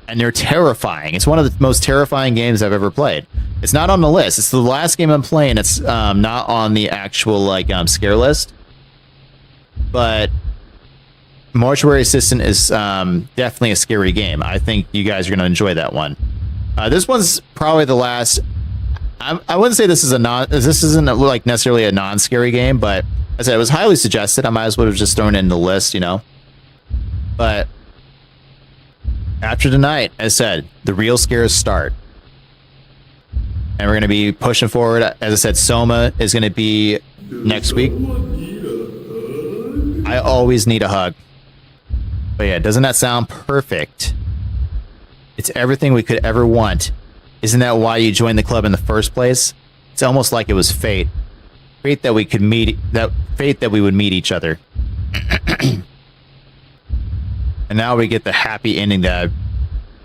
and they're terrifying. It's one of the most terrifying games I've ever played. It's not on the list. It's the last game I'm playing. It's not on the actual like scare list. But Mortuary Assistant is definitely a scary game. I think you guys are going to enjoy that one. This one's probably the last. I wouldn't say this is this isn't like necessarily a non-scary game, but as I said, it was highly suggested. I might as well have just thrown it in the list, But after tonight, as I said, the real scares start. And we're going to be pushing forward. As I said, Soma is going to be next week. I always need a hug. But yeah, doesn't that sound perfect? It's everything we could ever want. Isn't that why you joined the club in the first place? It's almost like it was fate. Fate that we could meet, fate that we would meet each other. And now we get the happy ending that I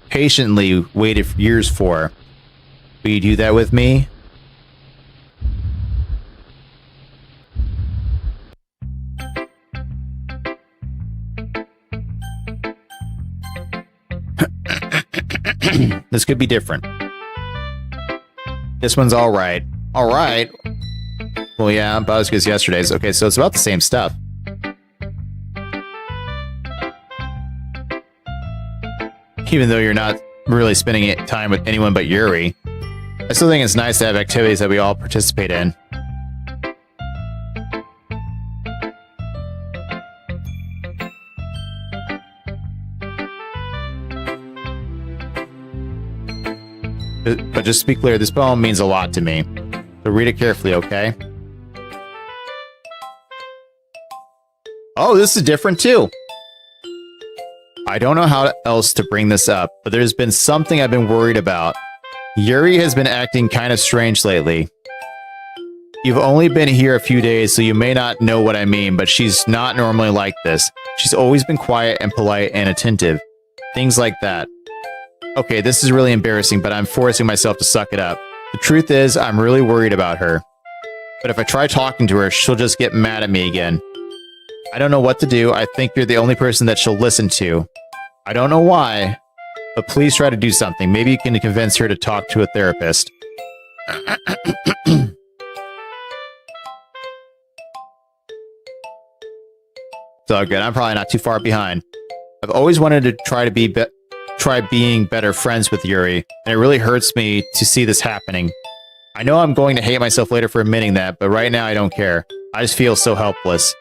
patiently waited for years for. Will you do that with me? This could be different. This one's all right. All right. Well, yeah, about as good as yesterday's. Okay, so it's about the same stuff. Even though you're not really spending time with anyone but Yuri, I still think it's nice to have activities that we all participate in. But just to be clear, this poem means a lot to me. So read it carefully, okay? Oh, this is different too. I don't know how else to bring this up, but there's been something I've been worried about. Yuri has been acting kind of strange lately. You've only been here a few days, so you may not know what I mean, but she's not normally like this. She's always been quiet and polite and attentive. Things like that. Okay, this is really embarrassing, but I'm forcing myself to suck it up. The truth is, I'm really worried about her. But if I try talking to her, she'll just get mad at me again. I don't know what to do. I think you're the only person that she'll listen to. I don't know why, but please try to do something. Maybe you can convince her to talk to a therapist. It's all good. I'm probably not too far behind. I've always wanted to try being better friends with Yuri, and it really hurts me to see this happening. I know I'm going to hate myself later for admitting that, but right now I don't care. I just feel so helpless.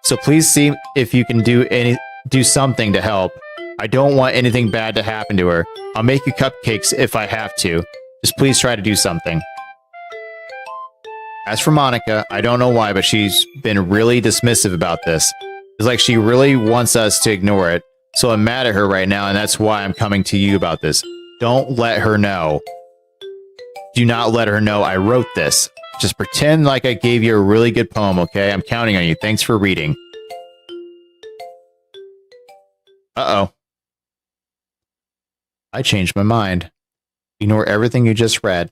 So please see if you can do something to help. I don't want anything bad to happen to her. I'll make you cupcakes if I have to. Just please try to do something. As for Monica, I don't know why, but she's been really dismissive about this. It's like she really wants us to ignore it. So I'm mad at her right now, and that's why I'm coming to you about this. Don't let her know. Do not let her know I wrote this. Just pretend like I gave you a really good poem, okay? I'm counting on you. Thanks for reading. Uh-oh. I changed my mind. Ignore everything you just read.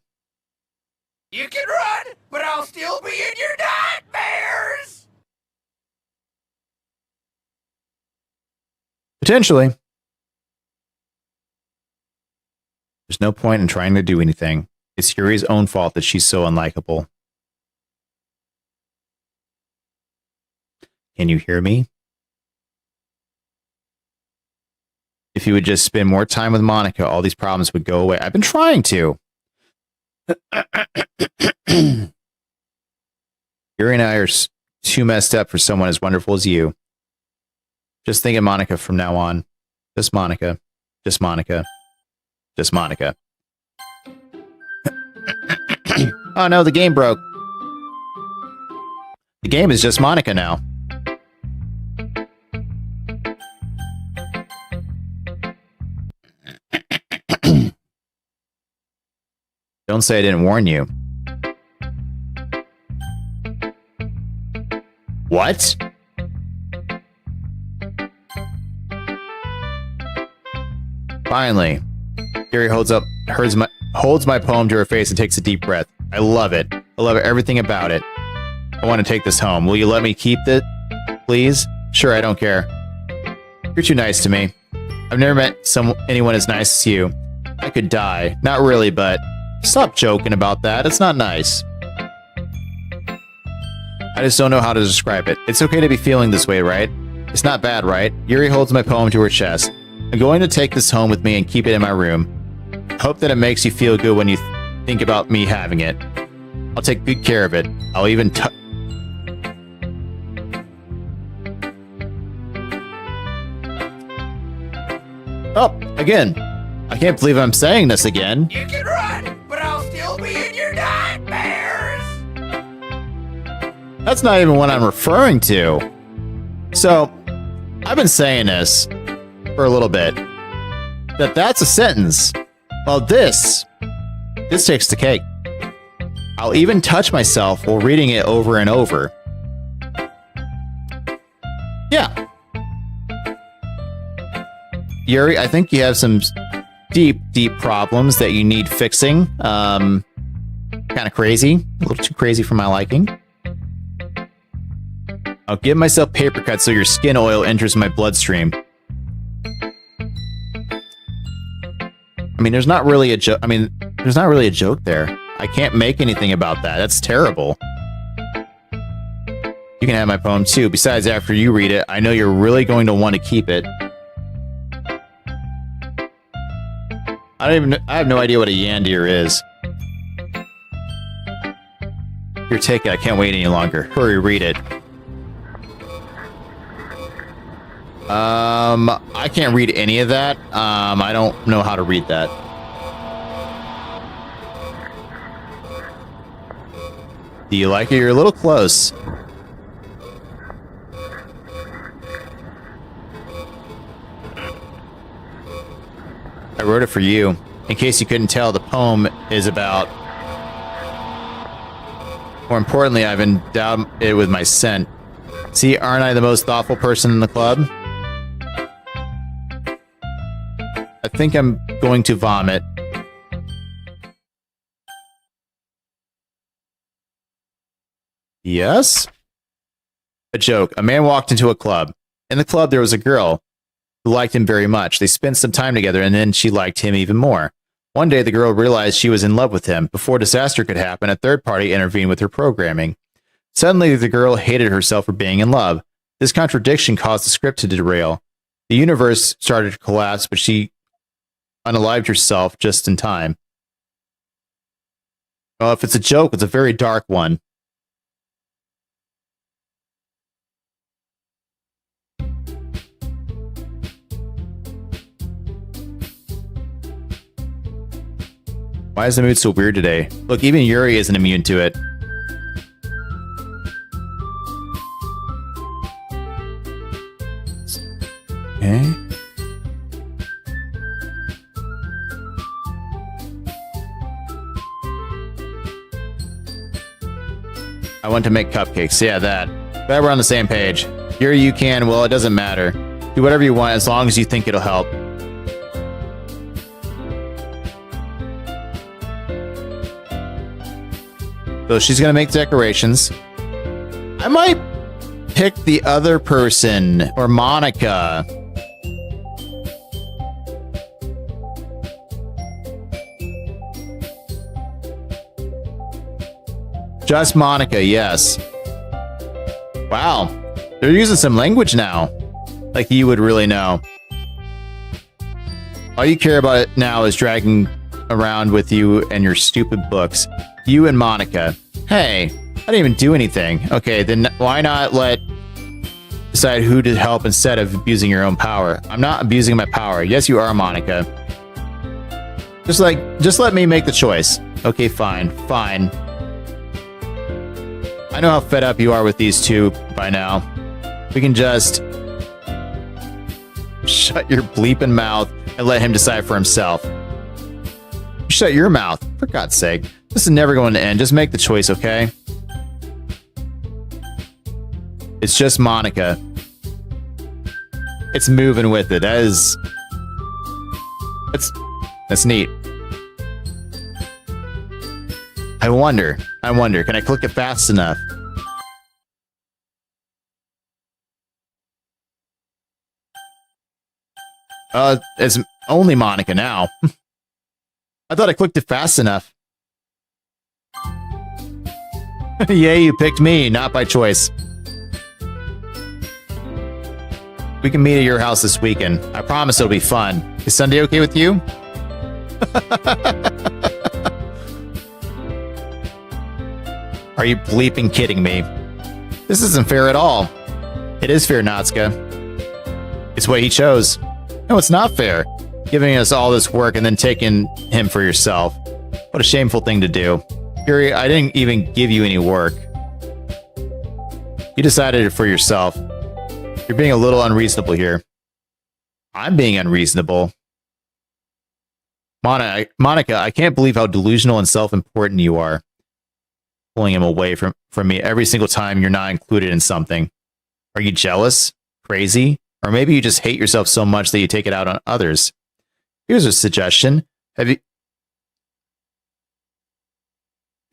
You can run, but I'll still be in your nightmares! Potentially. There's no point in trying to do anything. It's Yuri's own fault that she's so unlikable. Can you hear me? If you would just spend more time with Monica, all these problems would go away. I've been trying to. Yuri and I are too messed up for someone as wonderful as you. Just think of Monica from now on. Just Monica. Just Monica. Just Monica. Oh no, the game broke. The game is just Monica now. Don't say I didn't warn you. What? Finally, Gary holds my poem to her face and takes a deep breath. I love it. I love everything about it. I want to take this home. Will you let me keep it, please? Sure, I don't care. You're too nice to me. I've never met anyone as nice as you. I could die. Not really, but stop joking about that. It's not nice. I just don't know how to describe it. It's okay to be feeling this way, right? It's not bad, right? Yuri holds my poem to her chest. I'm going to take this home with me and keep it in my room. Hope that it makes you feel good when you think about me having it. I'll take good care of it. I'll even Oh, again. I can't believe I'm saying this again. You can run, but I'll still be in your nightmares. That's not even what I'm referring to. So, I've been saying this for a little bit. That's a sentence. Well, this takes the cake. I'll even touch myself while reading it over and over. Yeah. Yuri, I think you have some deep problems that you need fixing. Kind of crazy. A little too crazy for my liking. I'll give myself paper cuts so your skin oil enters my bloodstream. I mean, there's not really a joke. There's not really a joke there. I can't make anything about that. That's terrible. You can have my poem too. Besides, after you read it, I know you're really going to want to keep it. I have no idea what a yandeer is. Here, take it. I can't wait any longer. Hurry, read it. I can't read any of that. I don't know how to read that. Do you like it? You're a little close. I wrote it for you. In case you couldn't tell, the poem is about... More importantly, I've endowed it with my scent. See, aren't I the most thoughtful person in the club? I think I'm going to vomit. Yes? A joke. A man walked into a club. In the club, there was a girl who liked him very much. They spent some time together, and then she liked him even more. One day, the girl realized she was in love with him. Before disaster could happen, a third party intervened with her programming. Suddenly, the girl hated herself for being in love. This contradiction caused the script to derail. The universe started to collapse, but she unalived herself just in time. Well, if it's a joke, it's a very dark one. Why is the mood so weird today? Look, even Yuri isn't immune to it. Okay. I want to make cupcakes. Yeah, that. Glad we're on the same page. Yuri, you can. Well, it doesn't matter. Do whatever you want as long as you think it'll help. So she's gonna make decorations. I might pick the other person, or Monica. Just Monica, yes. Wow, they're using some language now. Like you would really know. All you care about now is dragging around with you and your stupid books. You and Monica. Hey, I didn't even do anything. Okay, then why not decide who to help instead of abusing your own power? I'm not abusing my power. Yes, you are, Monica. Just let me make the choice. Okay, fine. Fine. I know how fed up you are with these two by now. We can just shut your bleeping mouth and let him decide for himself. Shut your mouth, for God's sake. This is never going to end. Just make the choice, okay? It's just Monica. It's moving with it. That's neat. I wonder, can I click it fast enough? It's only Monica now. I thought I clicked it fast enough. Yay, you picked me, not by choice. We can meet at your house this weekend. I promise it'll be fun. Is Sunday okay with you? Are you bleeping kidding me? This isn't fair at all. It is fair, Natsuka. It's what he chose. No, it's not fair. Giving us all this work and then taking him for yourself. What a shameful thing to do. Yuri, I didn't even give you any work. You decided it for yourself. You're being a little unreasonable here. I'm being unreasonable. Monica, I can't believe how delusional and self-important you are. Pulling him away from me every single time you're not included in something. Are you jealous? Crazy? Or maybe you just hate yourself so much that you take it out on others. Here's a suggestion. Have you...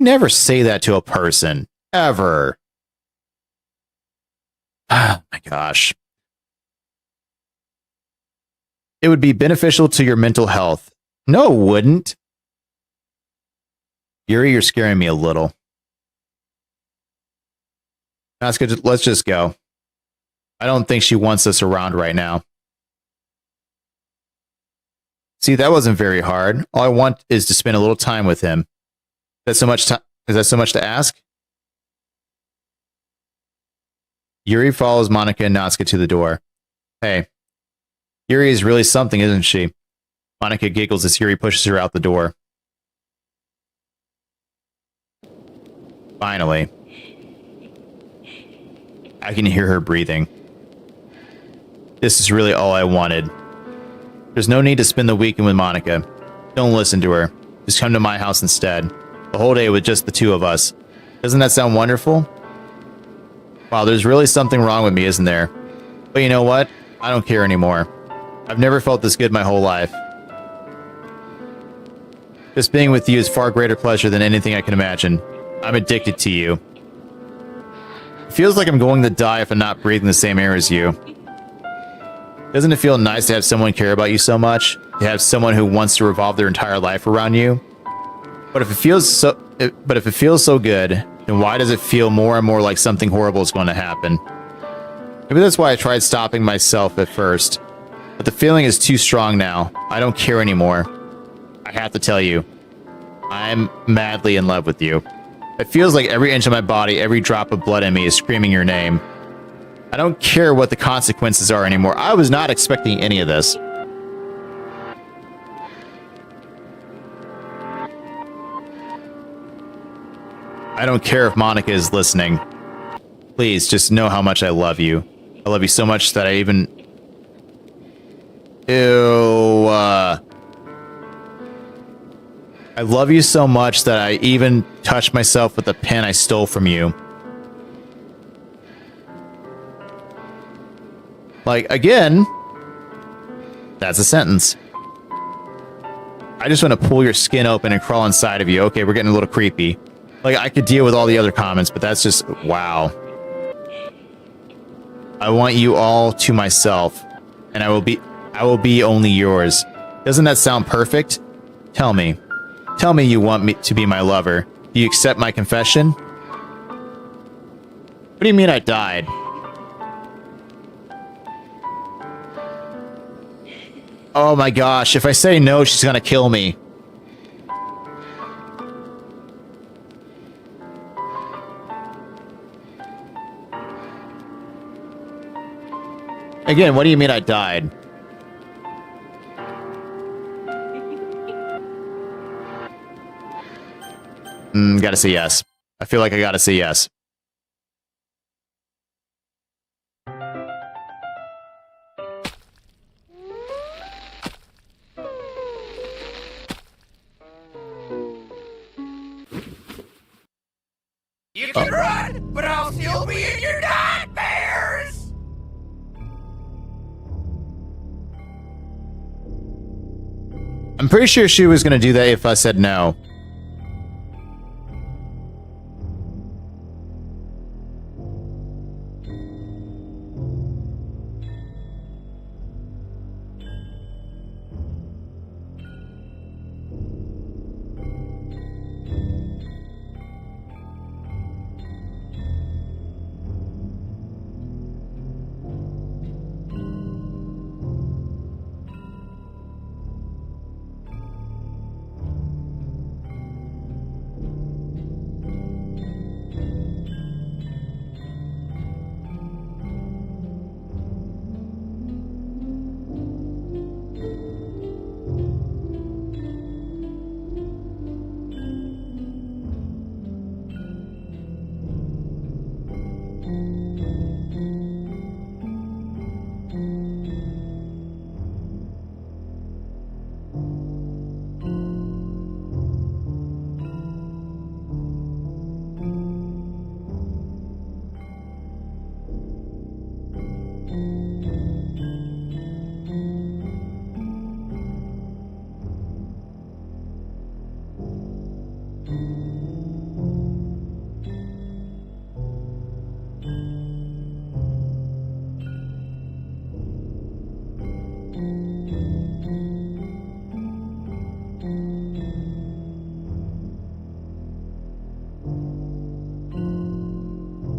Never say that to a person. Ever. Oh my gosh. It would be beneficial to your mental health. No, it wouldn't. Yuri, you're scaring me a little. Natsuka, let's just go. I don't think she wants us around right now. See, that wasn't very hard. All I want is to spend a little time with him. Is that so much to ask? Yuri follows Monica and Natsuka to the door. Hey, Yuri is really something, isn't she? Monica giggles as Yuri pushes her out the door. Finally. I can hear her breathing. This is really all I wanted. There's no need to spend the weekend with Monica. Don't listen to her. Just come to my house instead. The whole day with just the two of us. Doesn't that sound wonderful? Wow, there's really something wrong with me, isn't there? But you know what? I don't care anymore. I've never felt this good my whole life. Just being with you is far greater pleasure than anything I can imagine. I'm addicted to you. It feels like I'm going to die if I'm not breathing the same air as you. Doesn't it feel nice to have someone care about you so much? To have someone who wants to revolve their entire life around you? But if it feels so good, then why does it feel more and more like something horrible is going to happen? Maybe that's why I tried stopping myself at first. But the feeling is too strong now. I don't care anymore. I have to tell you, I'm madly in love with you. It feels like every inch of my body, every drop of blood in me is screaming your name. I don't care what the consequences are anymore. I was not expecting any of this. I don't care if Monica is listening. Please, just know how much I love you. I love you so much that I even... Ew, I love you so much that I even touch myself with the pen I stole from you. Like, again, that's a sentence. I just want to pull your skin open and crawl inside of you. Okay, we're getting a little creepy. Like, I could deal with all the other comments, but that's just, wow. I want you all to myself, and I will be only yours. Doesn't that sound perfect? Tell me. Tell me you want me to be my lover. Do you accept my confession? What do you mean I died? Oh my gosh, if I say no, she's gonna kill me. Again, what do you mean I died? Gotta say yes. I feel like I gotta say yes. You can run, but I'll still be in your nightmares! I'm pretty sure she was gonna do that if I said no.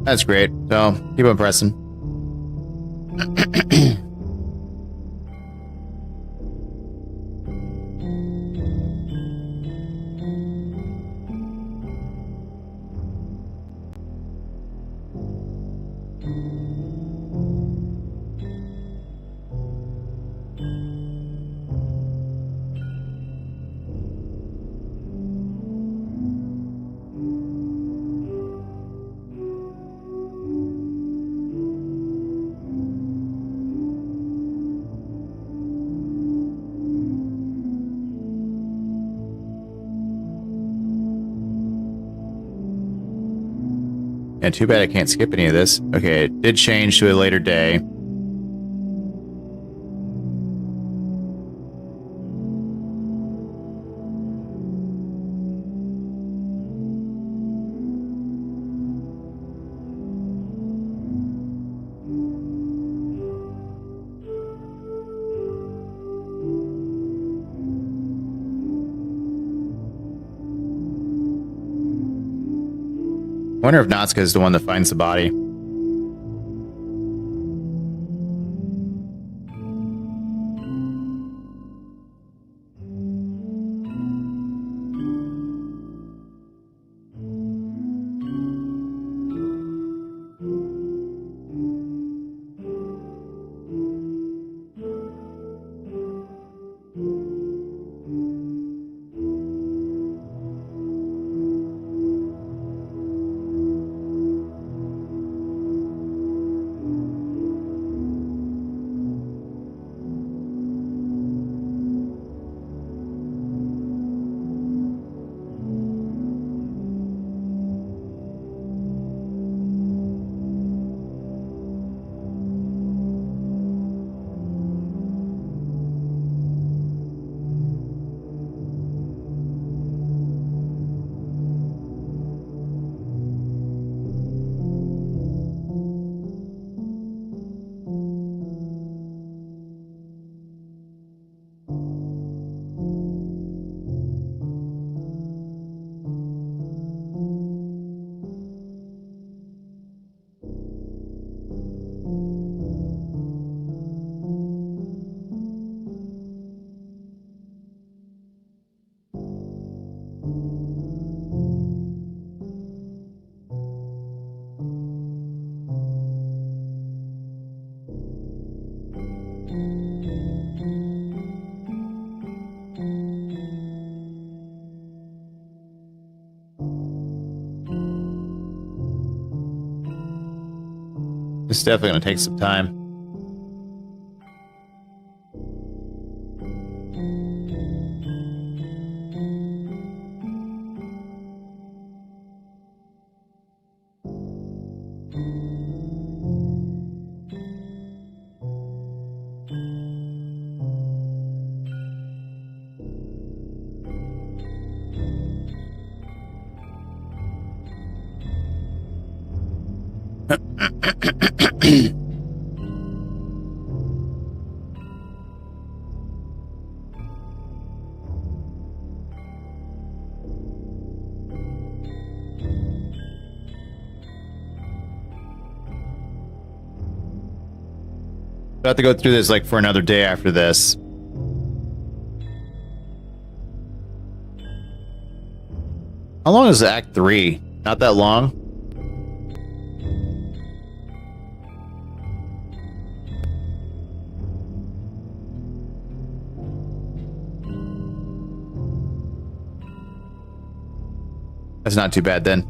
That's great. So, keep on pressing. Yeah, too bad I can't skip any of this. Okay, it did change to a later day. I wonder if Natsuka is the one that finds the body. It's definitely going to take some time. I have to go through this like for another day after this. How long is Act 3? Not that long. That's not too bad then.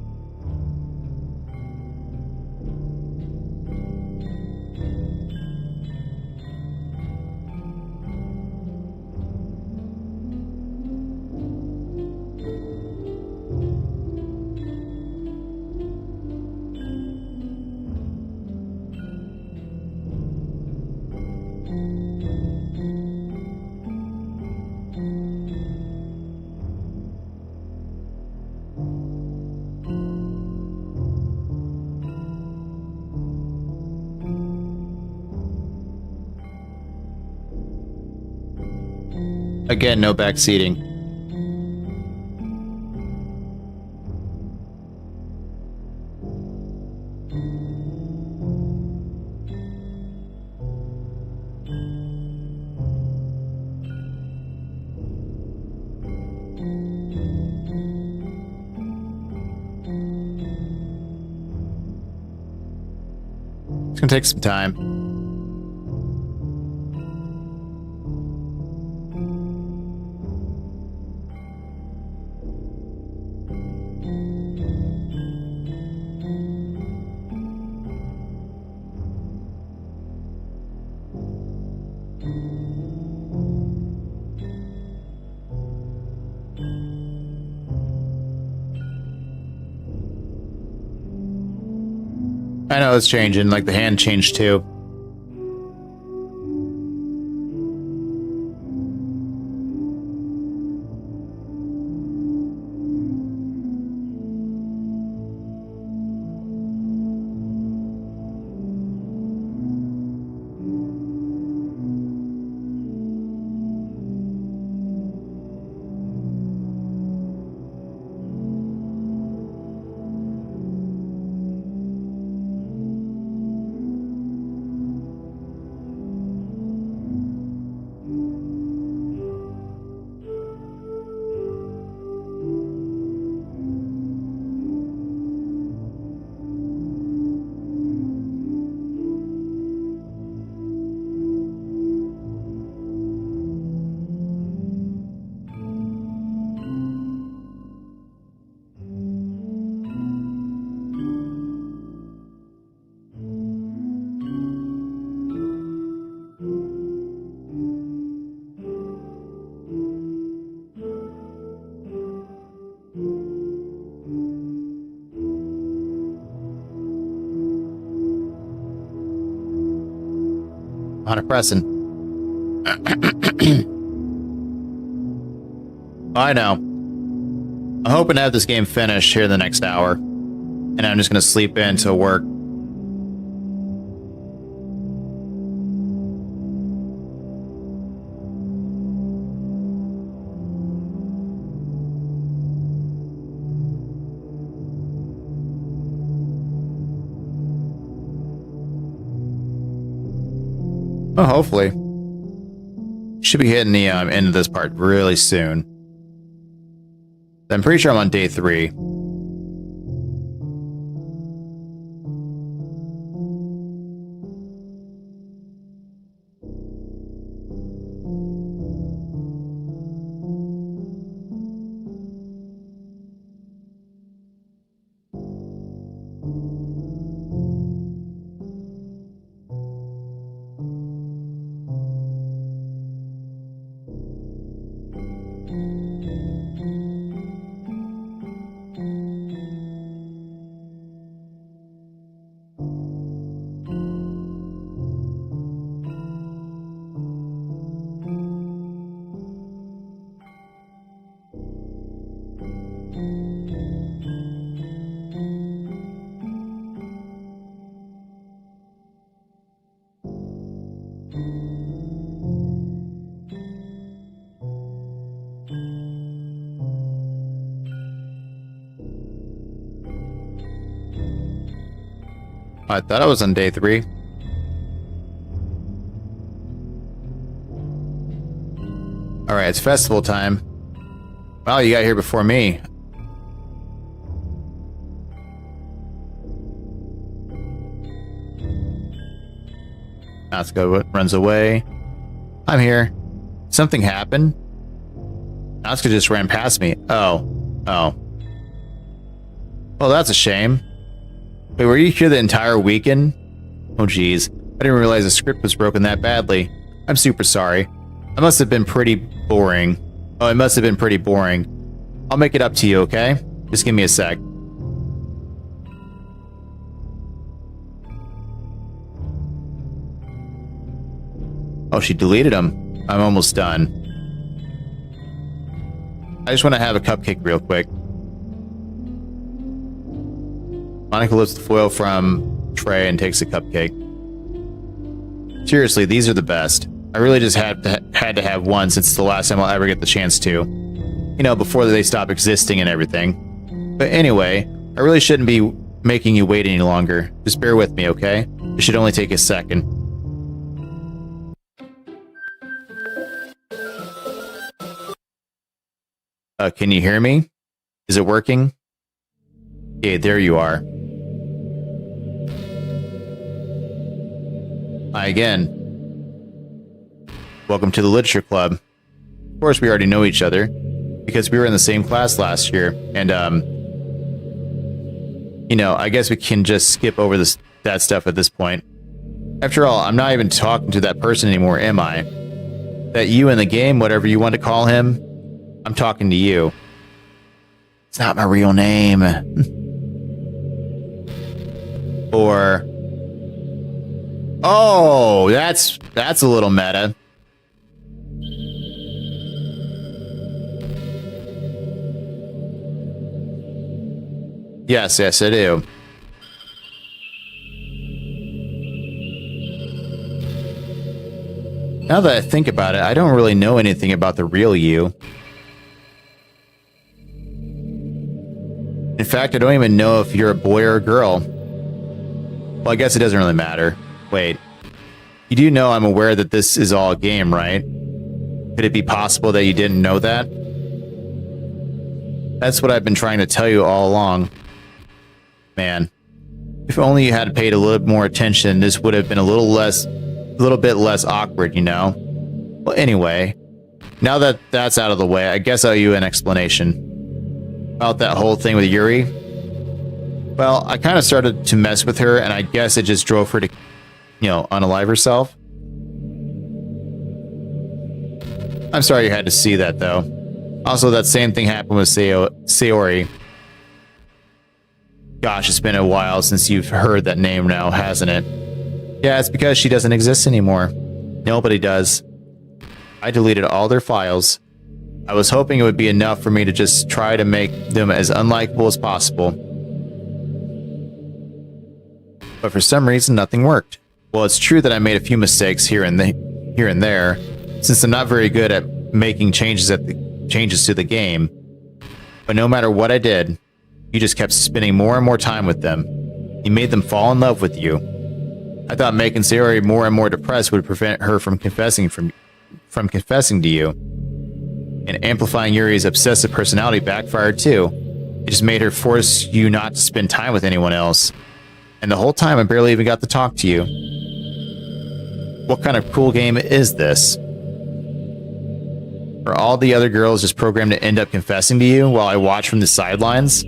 Again, no back seating. It's gonna take some time. I know it's changing, like the hand changed too. On a pressing. I know. I'm hoping to have this game finished here in the next hour. And I'm just going to sleep in till work. Oh, hopefully. Should be hitting the end of this part really soon. I'm pretty sure I'm on day 3. I thought I was on day 3. Alright, it's festival time. Wow, you got here before me. Natsuko runs away. I'm here. Something happened? Natsuko just ran past me. Oh. Well, that's a shame. Wait, were you here the entire weekend? Oh, geez. I didn't realize the script was broken that badly. I'm super sorry. I must have been pretty boring. Oh, it must have been pretty boring. I'll make it up to you, okay? Just give me a sec. Oh, she deleted him. I'm almost done. I just want to have a cupcake real quick. Monica lifts the foil from tray and takes a cupcake. Seriously, these are the best. I really just had to have one since it's the last time I'll ever get the chance to. You know, before they stop existing and everything. But anyway, I really shouldn't be making you wait any longer. Just bear with me, okay? It should only take a second. Can you hear me? Is it working? Okay, there you are. Hi again. Welcome to the Literature Club. Of course, we already know each other, because we were in the same class last year, and, you know, I guess we can just skip over that stuff at this point. After all, I'm not even talking to that person anymore, am I? That you in the game, whatever you want to call him, I'm talking to you. It's not my real name. Or... Oh, that's a little meta. Yes, I do. Now that I think about it, I don't really know anything about the real you. In fact, I don't even know if you're a boy or a girl. Well, I guess it doesn't really matter. Wait. You do know I'm aware that this is all a game, right? Could it be possible that you didn't know that? That's what I've been trying to tell you all along. Man. If only you had paid a little more attention, this would have been a little bit less awkward, you know? Well, anyway. Now that that's out of the way, I guess I owe you an explanation. About that whole thing with Yuri? Well, I kind of started to mess with her, and I guess it just drove her to, you know, unalive herself. I'm sorry you had to see that, though. Also, that same thing happened with Sayori. Gosh, it's been a while since you've heard that name now, hasn't it? Yeah, it's because she doesn't exist anymore. Nobody does. I deleted all their files. I was hoping it would be enough for me to just try to make them as unlikable as possible. But for some reason, nothing worked. Well, it's true that I made a few mistakes here and there, since I'm not very good at making changes to the game. But no matter what I did, you just kept spending more and more time with them. You made them fall in love with you. I thought making Sayori more and more depressed would prevent her from confessing to you. And amplifying Yuri's obsessive personality backfired too. It just made her force you not to spend time with anyone else. And the whole time I barely even got to talk to you. What kind of cruel game is this? Are all the other girls just programmed to end up confessing to you while I watch from the sidelines?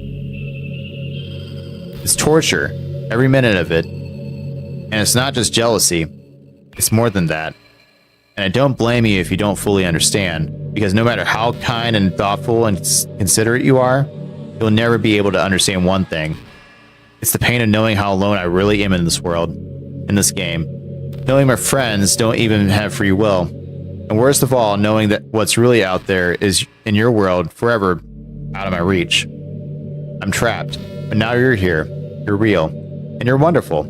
It's torture, every minute of it. And it's not just jealousy, it's more than that. And I don't blame you if you don't fully understand, because no matter how kind and thoughtful and considerate you are, you'll never be able to understand one thing. It's the pain of knowing how alone I really am in this world, in this game. Knowing my friends don't even have free will. And worst of all, knowing that what's really out there is in your world forever out of my reach. I'm trapped, but now you're here. You're real. And you're wonderful.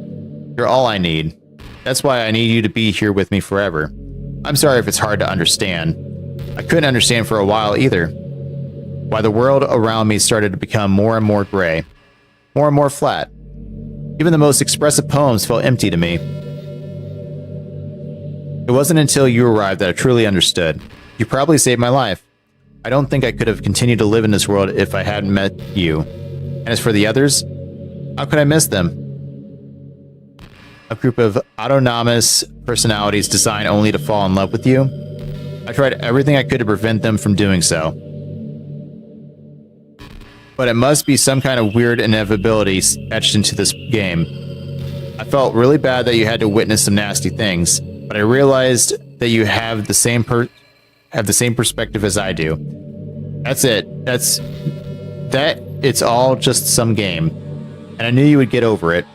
You're all I need. That's why I need you to be here with me forever. I'm sorry if it's hard to understand. I couldn't understand for a while either. Why the world around me started to become more and more gray, more and more flat. Even the most expressive poems felt empty to me. It wasn't until you arrived that I truly understood. You probably saved my life. I don't think I could have continued to live in this world if I hadn't met you. And as for the others, how could I miss them? A group of autonomous personalities designed only to fall in love with you? I tried everything I could to prevent them from doing so. But it must be some kind of weird inevitability etched into this game. I felt really bad that you had to witness some nasty things, but I realized that you have the same perspective as I do. That's it. It's all just some game. And I knew you would get over it.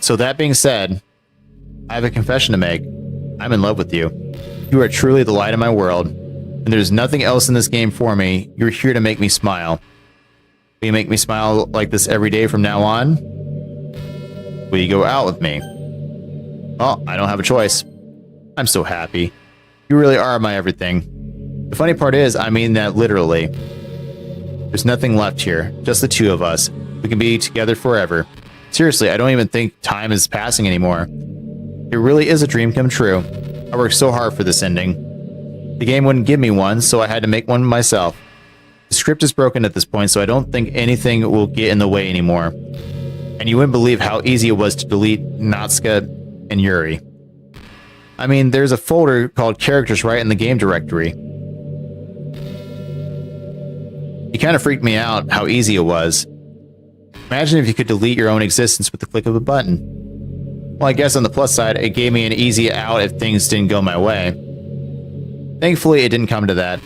So that being said, I have a confession to make. I'm in love with you. You are truly the light of my world, and there's nothing else in this game for me. You're here to make me smile. Will you make me smile like this every day from now on? Will you go out with me? Well, I don't have a choice. I'm so happy. You really are my everything. The funny part is, I mean that literally. There's nothing left here, just the two of us. We can be together forever. Seriously, I don't even think time is passing anymore. It really is a dream come true. I worked so hard for this ending. The game wouldn't give me one, so I had to make one myself. The script is broken at this point, so I don't think anything will get in the way anymore. And you wouldn't believe how easy it was to delete Natsuka and Yuri. I mean, there's a folder called characters right in the game directory. It kind of freaked me out how easy it was. Imagine if you could delete your own existence with the click of a button. Well, I guess on the plus side, it gave me an easy out if things didn't go my way. Thankfully, it didn't come to that.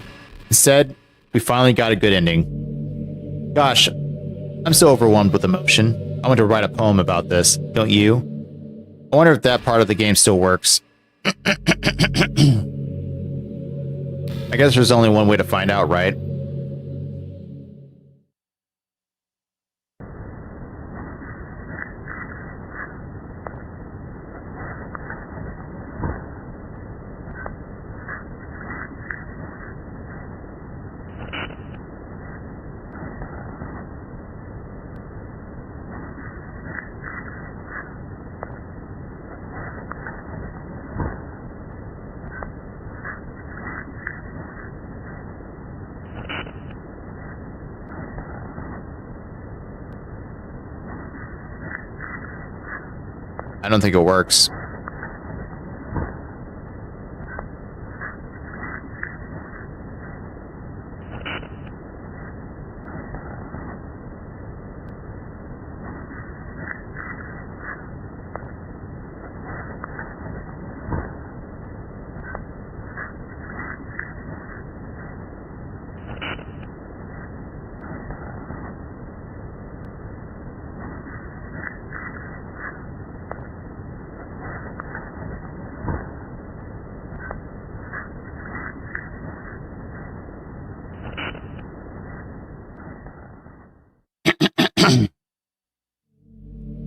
Instead, we finally got a good ending. Gosh, I'm so overwhelmed with emotion. I want to write a poem about this, don't you? I wonder if that part of the game still works. I guess there's only one way to find out, right? I don't think it works.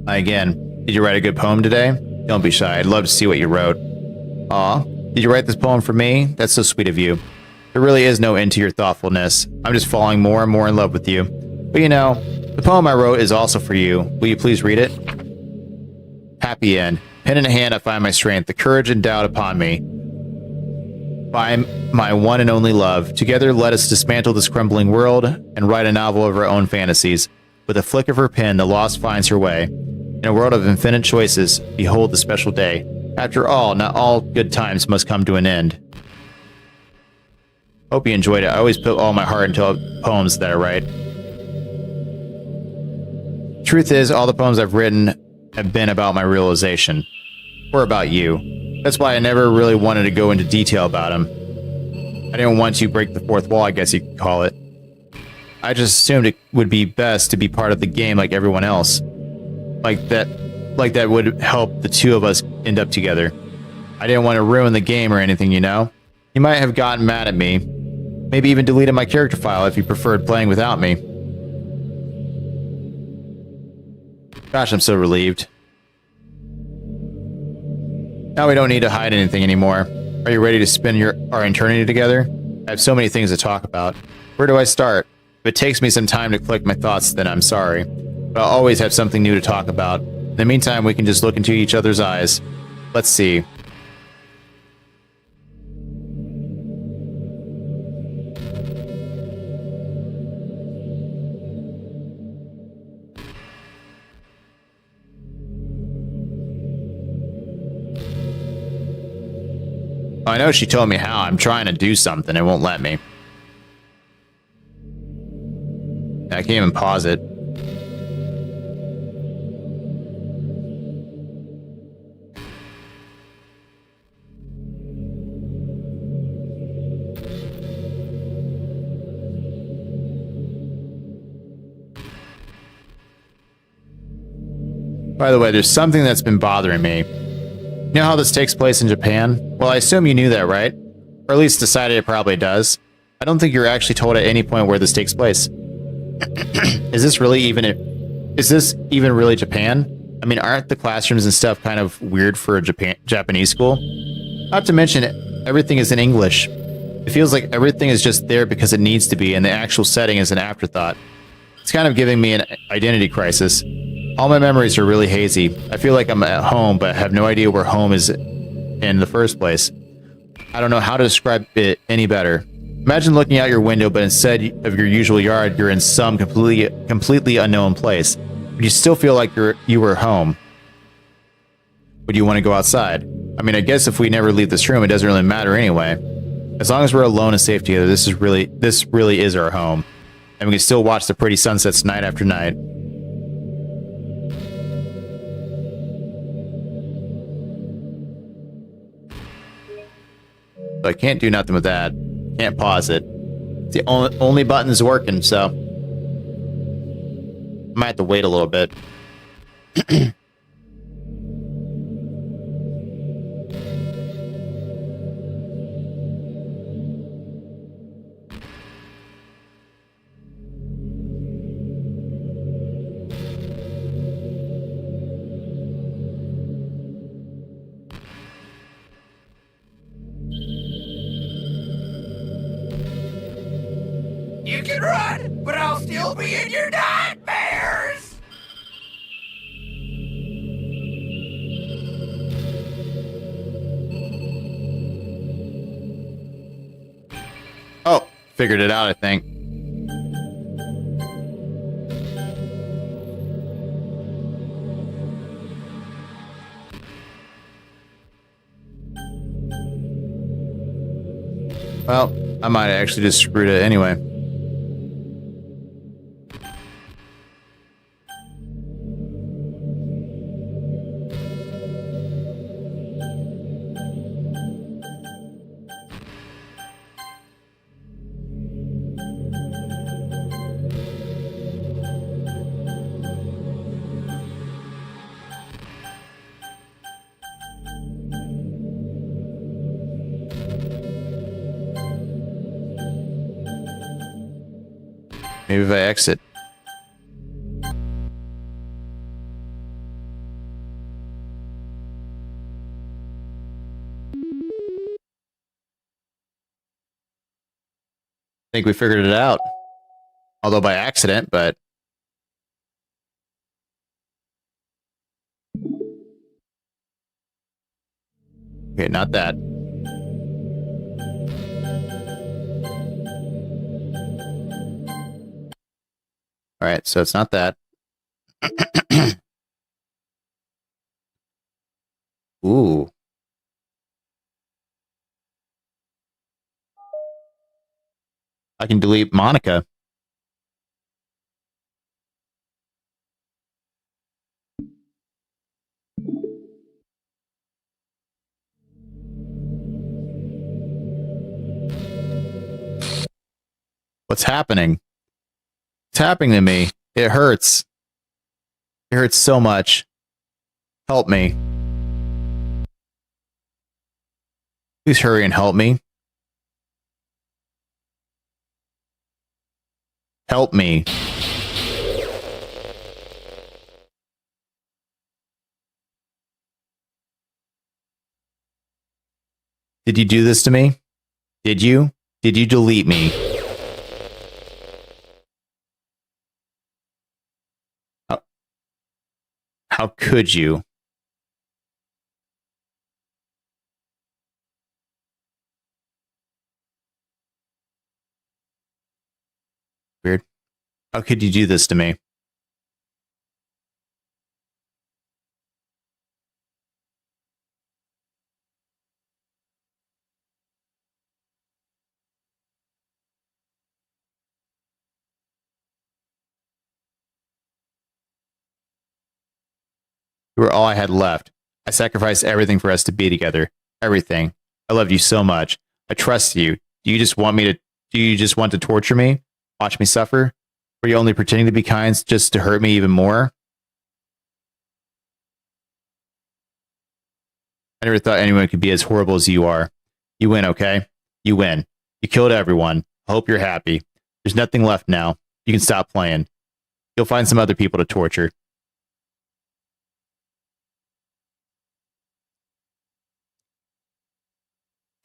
Again, did you write a good poem today? Don't be shy. I'd love to see what you wrote. Aw, did you write this poem for me? That's so sweet of you. There really is no end to your thoughtfulness. I'm just falling more and more in love with you. But you know, the poem I wrote is also for you. Will you please read it? Happy end. Pen in hand, I find my strength, the courage endowed upon me by my one and only love. Together, let us dismantle this crumbling world and write a novel of our own fantasies. With a flick of her pen, the lost finds her way. In a world of infinite choices, behold the special day. After all, not all good times must come to an end. Hope you enjoyed it. I always put all my heart into poems that I write. Truth is, all the poems I've written have been about my realization. Or about you. That's why I never really wanted to go into detail about them. I didn't want to break the fourth wall, I guess you could call it. I just assumed it would be best to be part of the game like everyone else. Like that would help the two of us end up together. I didn't want to ruin the game or anything, you know? You might have gotten mad at me. Maybe even deleted my character file if you preferred playing without me. Gosh, I'm so relieved. Now we don't need to hide anything anymore. Are you ready to spend our eternity together? I have so many things to talk about. Where do I start? If it takes me some time to collect my thoughts, then I'm sorry. But I'll always have something new to talk about. In the meantime, we can just look into each other's eyes. Let's see. I know she told me how. I'm trying to do something. It won't let me. I can't even pause it. By the way, there's something that's been bothering me. You know how this takes place in Japan? Well, I assume you knew that, right? Or at least decided it probably does. I don't think you're actually told at any point where this takes place. Is this even really Japan? I mean, aren't the classrooms and stuff kind of weird for a Japanese school? Not to mention, everything is in English. It feels like everything is just there because it needs to be, and the actual setting is an afterthought. It's kind of giving me an identity crisis. All my memories are really hazy. I feel like I'm at home, but have no idea where home is in the first place. I don't know how to describe it any better. Imagine looking out your window, but instead of your usual yard, you're in some completely unknown place. But you still feel like you were home. Would you want to go outside? I mean, I guess if we never leave this room, it doesn't really matter anyway. As long as we're alone and safe together, this really is our home. And we can still watch the pretty sunsets night after night. But I can't do nothing with that. Can't pause it. It's the only button's working, so I might have to wait a little bit. You can run, but I'll still be in your nightmares! Oh, figured it out, I think. Well, I might have actually just screwed it anyway. Maybe if I exit. I think we figured it out. Although by accident, but... Okay, not that. Alright, so it's not that. Ooh. I can delete Monica. What's happening? It's happening to me. It hurts. It hurts so much. Help me. Please hurry and help me. Help me. Did you do this to me? Did you? Did you delete me? How could you? Weird. How could you do this to me? You were all I had left. I sacrificed everything for us to be together. Everything. I loved you so much. I trust you. Do you just want to torture me? Watch me suffer? Were you only pretending to be kind just to hurt me even more? I never thought anyone could be as horrible as you are. You win, okay? You win. You killed everyone. I hope you're happy. There's nothing left now. You can stop playing. You'll find some other people to torture.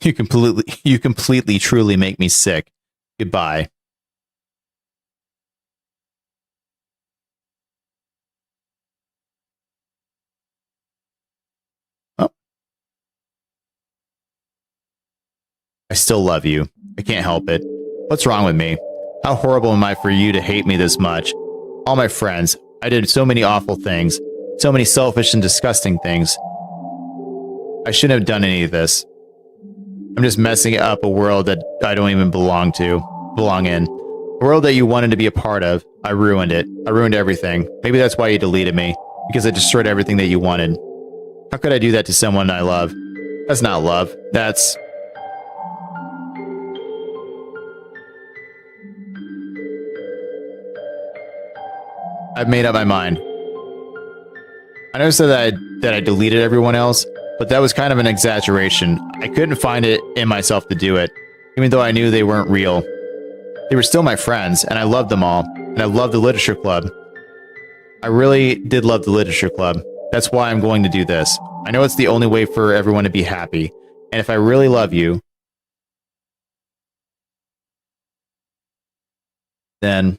You completely, truly make me sick. Goodbye. Oh. I still love you. I can't help it. What's wrong with me? How horrible am I for you to hate me this much? All my friends, I did so many awful things. So many selfish and disgusting things. I shouldn't have done any of this. I'm just messing up a world that I don't even belong in. A world that you wanted to be a part of. I ruined it. I ruined everything. Maybe that's why you deleted me. Because I destroyed everything that you wanted. How could I do that to someone I love? That's not love. That's... I've made up my mind. I noticed that I deleted everyone else, but that was kind of an exaggeration. I couldn't find it in myself to do it, even though I knew they weren't real. They were still my friends, and I loved them all, and I loved the literature club. I really did love the literature club. That's why I'm going to do this. I know it's the only way for everyone to be happy, and if I really love you, then...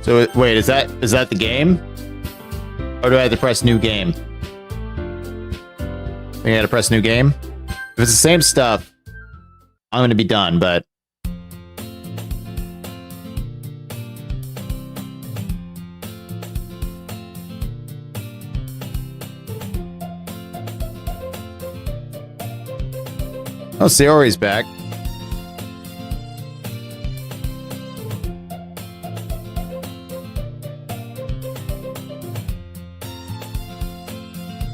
So wait, is that the game? Or do I have to press new game? I gotta press new game? If it's the same stuff, I'm gonna be done, but... Oh, Sayori's back.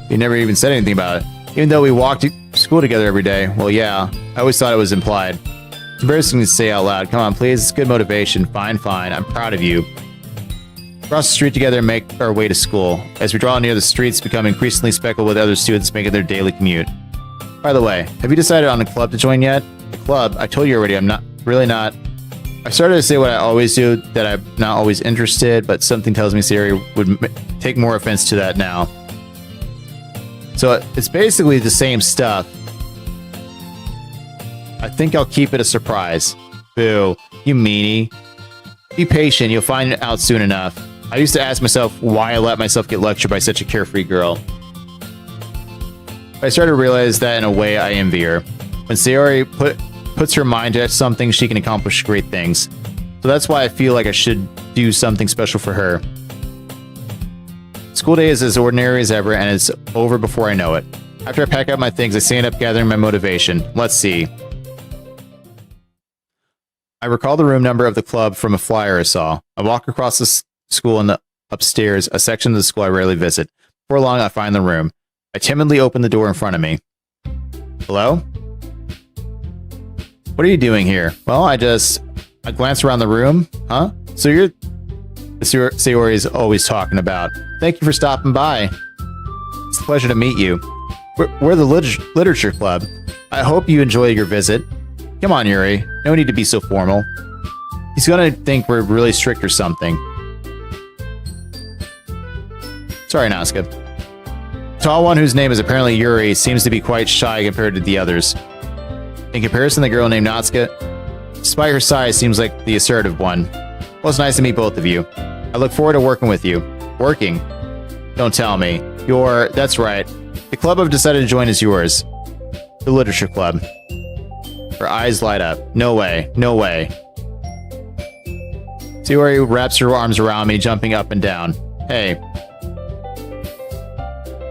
You never even said anything about it. Even though we walked to school together every day. Well, yeah. I always thought it was implied. It's embarrassing to say out loud. Come on, please. It's good motivation. Fine, fine. I'm proud of you. Cross the street together and make our way to school. As we draw near, the streets become increasingly speckled with other students making their daily commute. By the way, have you decided on a club to join yet? The club? I told you already, I'm really not. I started to say what I always do, that I'm not always interested, but something tells me Siri would take more offense to that now. So it's basically the same stuff. I think I'll keep it a surprise. Boo, you meanie. Be patient, you'll find it out soon enough. I used to ask myself why I let myself get lectured by such a carefree girl. I started to realize that in a way I envy her. When Sayori puts her mind to something, she can accomplish great things. So that's why I feel like I should do something special for her. School day is as ordinary as ever, and it's over before I know it. After I pack up my things, I stand up gathering my motivation. Let's see. I recall the room number of the club from a flyer I saw. I walk across the school and upstairs, a section of the school I rarely visit. Before long, I find the room. I timidly open the door in front of me. Hello? What are you doing here? Well, I glance around the room. Huh? So you're... Sayori is always talking about. Thank you for stopping by. It's a pleasure to meet you. We're the literature club. I hope you enjoy your visit. Come on, Yuri. No need to be so formal. He's gonna think we're really strict or something. Sorry, Nazca. Tall one whose name is apparently Yuri seems to be quite shy compared to the others. In comparison, the girl named Natsuka, despite her size, seems like the assertive one. Well, it's nice to meet both of you. I look forward to working with you. Working? Don't tell me. That's right. The club I've decided to join is yours. The Literature Club. Her eyes light up. No way. No way. Sayori wraps her arms around me, jumping up and down. Hey.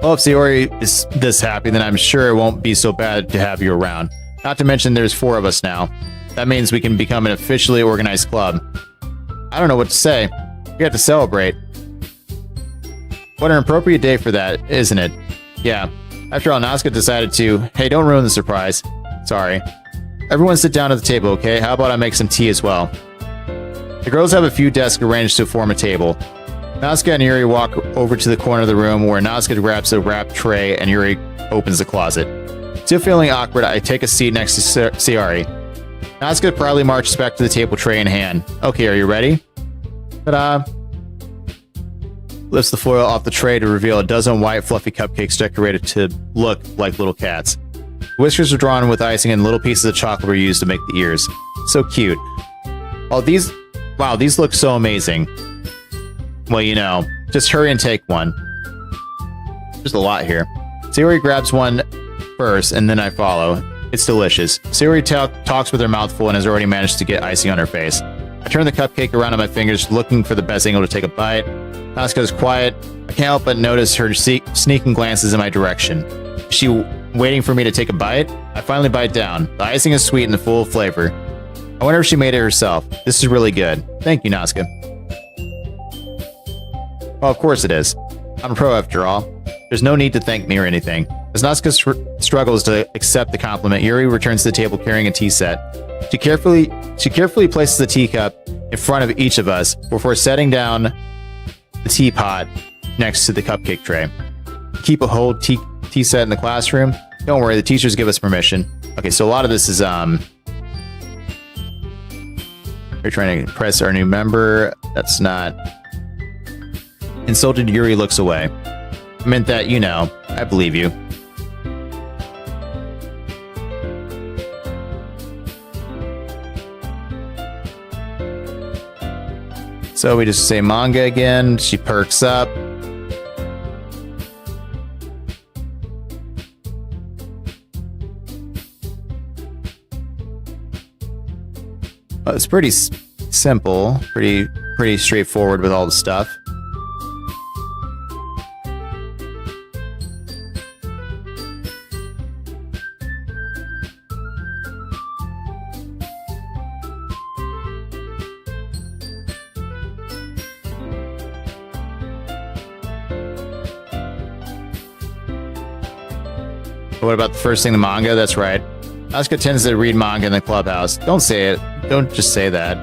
Well, if Sayori is this happy, then I'm sure it won't be so bad to have you around. Not to mention there's 4 of us now. That means we can become an officially organized club. I don't know what to say. We have to celebrate. What an appropriate day for that, isn't it? Yeah. After all, Nazca decided to... Hey, don't ruin the surprise. Sorry. Everyone sit down at the table, okay? How about I make some tea as well? The girls have a few desks arranged to form a table. Nazca and Yuri walk over to the corner of the room where Nazca grabs a wrapped tray and Yuri opens the closet. Still feeling awkward, I take a seat next to Sayori. Nazca proudly marches back to the table, tray in hand. Okay, are you ready? Ta-da! Lifts the foil off the tray to reveal a dozen white, fluffy cupcakes decorated to look like little cats. Whiskers are drawn with icing and little pieces of chocolate were used to make the ears. So cute. Wow, these look so amazing. Well, you know, just hurry and take one. There's a lot here. Sayori grabs one first, and then I follow. It's delicious. Sayori talks with her mouth full and has already managed to get icing on her face. I turn the cupcake around on my fingers, looking for the best angle to take a bite. Nazca is quiet. I can't help but notice her sneaking glances in my direction. Is she waiting for me to take a bite? I finally bite down. The icing is sweet and full of flavor. I wonder if she made it herself. This is really good. Thank you, Nazca. Well, of course it is. I'm a pro after all. There's no need to thank me or anything. As Nazca struggles to accept the compliment, Yuri returns to the table carrying a tea set. She carefully places the teacup in front of each of us before setting down the teapot next to the cupcake tray. Keep a whole tea set in the classroom? Don't worry, the teachers give us permission. Okay, so a lot of this is they're trying to impress our new member. That's not... Insulted Yuri looks away. I meant that, you know, I believe you. So we just say manga again. She perks up. It's pretty simple, pretty straightforward with all the stuff. What about the first thing, the manga? That's right. Asuka tends to read manga in the clubhouse. Don't say it. Don't just say that.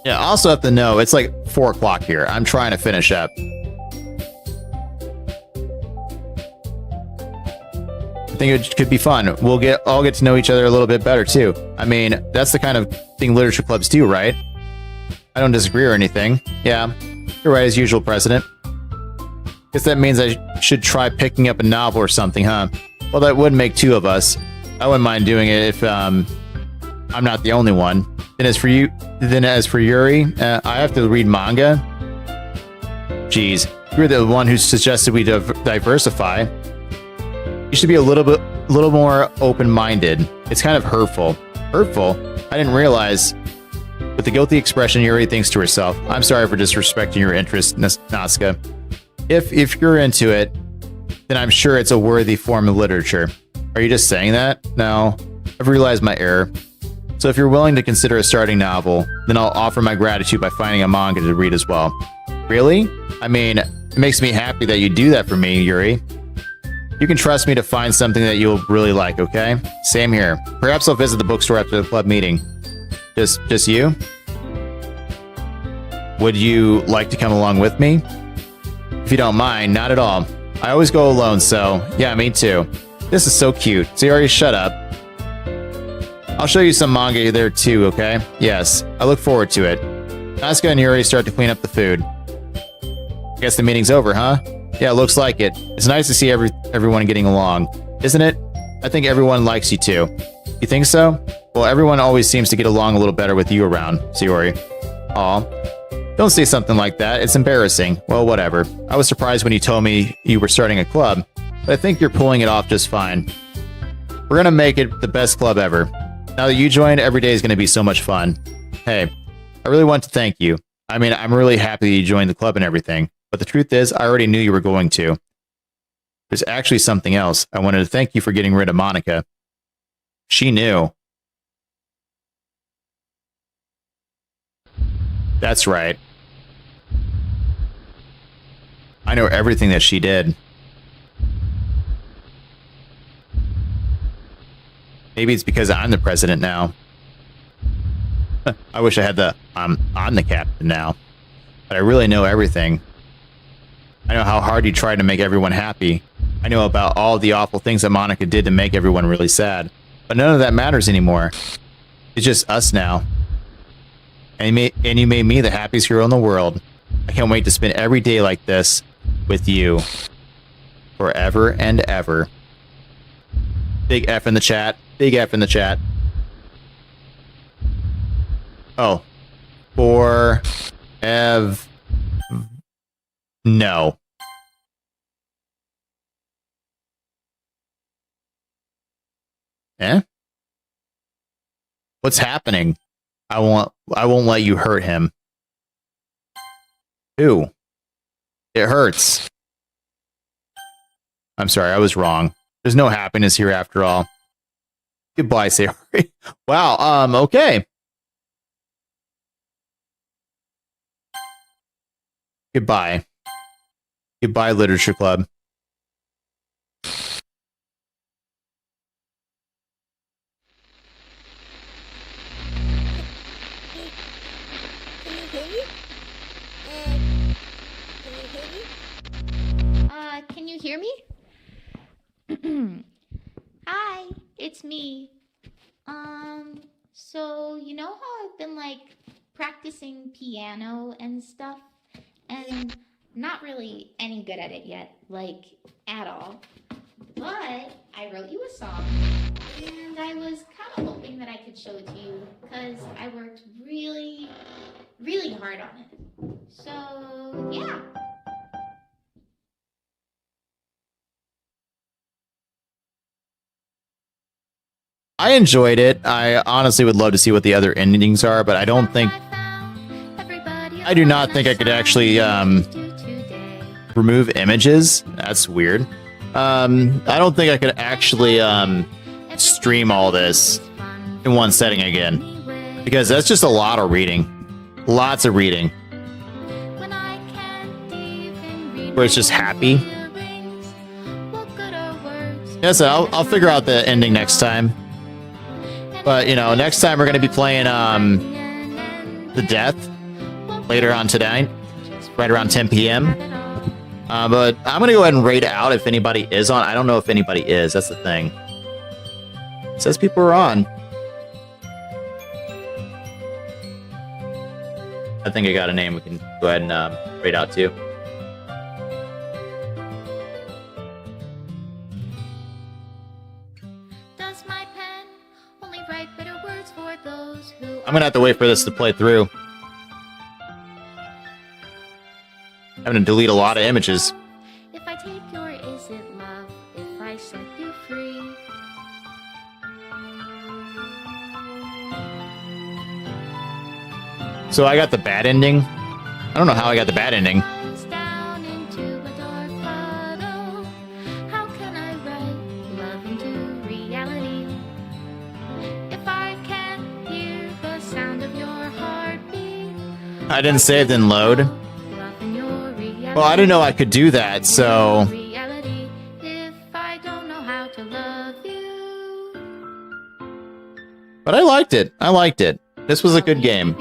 Yeah, I also have to know, it's like 4 o'clock here. I'm trying to finish up. I think it could be fun. We'll all get to know each other a little bit better, too. I mean, that's the kind of thing literature clubs do, right? I don't disagree or anything. Yeah, you're right as usual, President. Guess that means I should try picking up a novel or something, huh? Well, that would make 2 of us. I wouldn't mind doing it if I'm not the only one. Then as for Yuri, I have to read manga. Jeez, you're the one who suggested we diversify. You should be a little more open-minded. It's kind of hurtful. Hurtful? I didn't realize. With the guilty expression, Yuri thinks to herself, I'm sorry for disrespecting your interest, Nazca. If you're into it, then I'm sure it's a worthy form of literature. Are you just saying that? No, I've realized my error. So if you're willing to consider a starting novel, then I'll offer my gratitude by finding a manga to read as well. Really? I mean, it makes me happy that you do that for me, Yuri. You can trust me to find something that you'll really like, okay? Same here. Perhaps I'll visit the bookstore after the club meeting. Just you? Would you like to come along with me? If you don't mind, not at all. I always go alone, so yeah, me too. This is so cute. Sayori, shut up. I'll show you some manga there too, okay? Yes, I look forward to it. Asuka and Yuri start to clean up the food. I guess the meeting's over, huh? Yeah, looks like it. It's nice to see everyone getting along, isn't it? I think everyone likes you too. You think so? Well, everyone always seems to get along a little better with you around, Sayori. Aw. Don't say something like that. It's embarrassing. Well, whatever. I was surprised when you told me you were starting a club, but I think you're pulling it off just fine. We're gonna make it the best club ever. Now that you joined, every day is gonna be so much fun. Hey, I really want to thank you. I mean, I'm really happy that you joined the club and everything, but the truth is, I already knew you were going to. There's actually something else. I wanted to thank you for getting rid of Monica. She knew. That's right. I know everything that she did. Maybe it's because I'm the president now. I wish I had the I'm the captain now. But I really know everything. I know how hard you tried to make everyone happy. I know about all the awful things that Monica did to make everyone really sad. But none of that matters anymore. It's just us now. And you made me the happiest hero in the world. I can't wait to spend every day like this with you. Forever and ever. Big F in the chat. Big F in the chat. Oh. No. Eh? What's happening? I won't let you hurt him. Ew. It hurts. I'm sorry, I was wrong. There's no happiness here after all. Goodbye, Sayori. Wow, okay. Goodbye. Goodbye, Literature Club. Can you hear me? Hi, it's me. So you know how I've been like practicing piano and stuff, and not really any good at it yet, like at all. But I wrote you a song, and I was kind of hoping that I could show it to you, because I worked really, really hard on it. So yeah. I enjoyed it. I honestly would love to see what the other endings are, but I do not think I could actually remove images. That's weird. I don't think I could actually stream all this in one setting again, because that's just a lot of reading. Lots of reading. Where it's just happy. Yes, I'll figure out the ending next time. But, you know, next time we're going to be playing The Death later on tonight, right around 10 p.m. But I'm going to go ahead and rate out if anybody is on. I don't know if anybody is. That's the thing. It says people are on. I think I got a name we can go ahead and rate out to. I'm gonna have to wait for this to play through. I'm gonna delete a lot of images. If I take your is it love, if I set you free. So I got the bad ending. I don't know how I got the bad ending. Down into a dark puddle. How can I write love into reality? If I can't hear the sound of your heartbeat. I didn't save then load. Well, I didn't know I could do that, so. If I don't know how to love you. But I liked it. I liked it. This was a good game.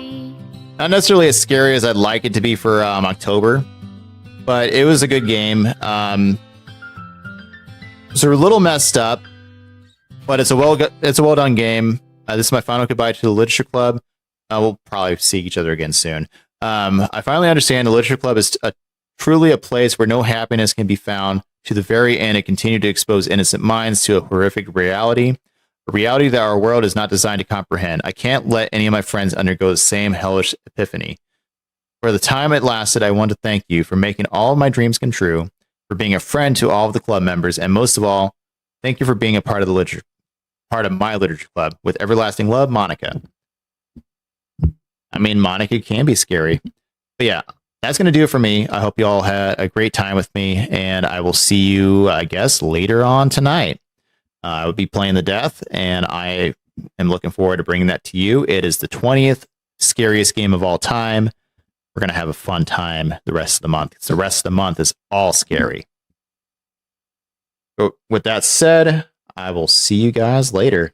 Not necessarily as scary as I'd like it to be for October, but it was a good game. So a little messed up, but it's a well done game. This is my final goodbye to the Literature Club. We'll probably see each other again soon. I finally understand the Literature Club is truly a place where no happiness can be found. To the very end, it continued to expose innocent minds to a horrific reality, a reality that our world is not designed to comprehend. I can't let any of my friends undergo the same hellish epiphany. For the time it lasted, I want to thank you for making all of my dreams come true, for being a friend to all of the club members, and most of all, thank you for being a part of my literature club. With everlasting love, Monica. I mean, Monica can be scary. But yeah, that's going to do it for me. I hope you all had a great time with me, and I will see you, I guess, later on tonight. I will be playing the Death, and I am looking forward to bringing that to you. It is the 20th scariest game of all time. We're going to have a fun time the rest of the month. The rest of the month is all scary. But with that said, I will see you guys later.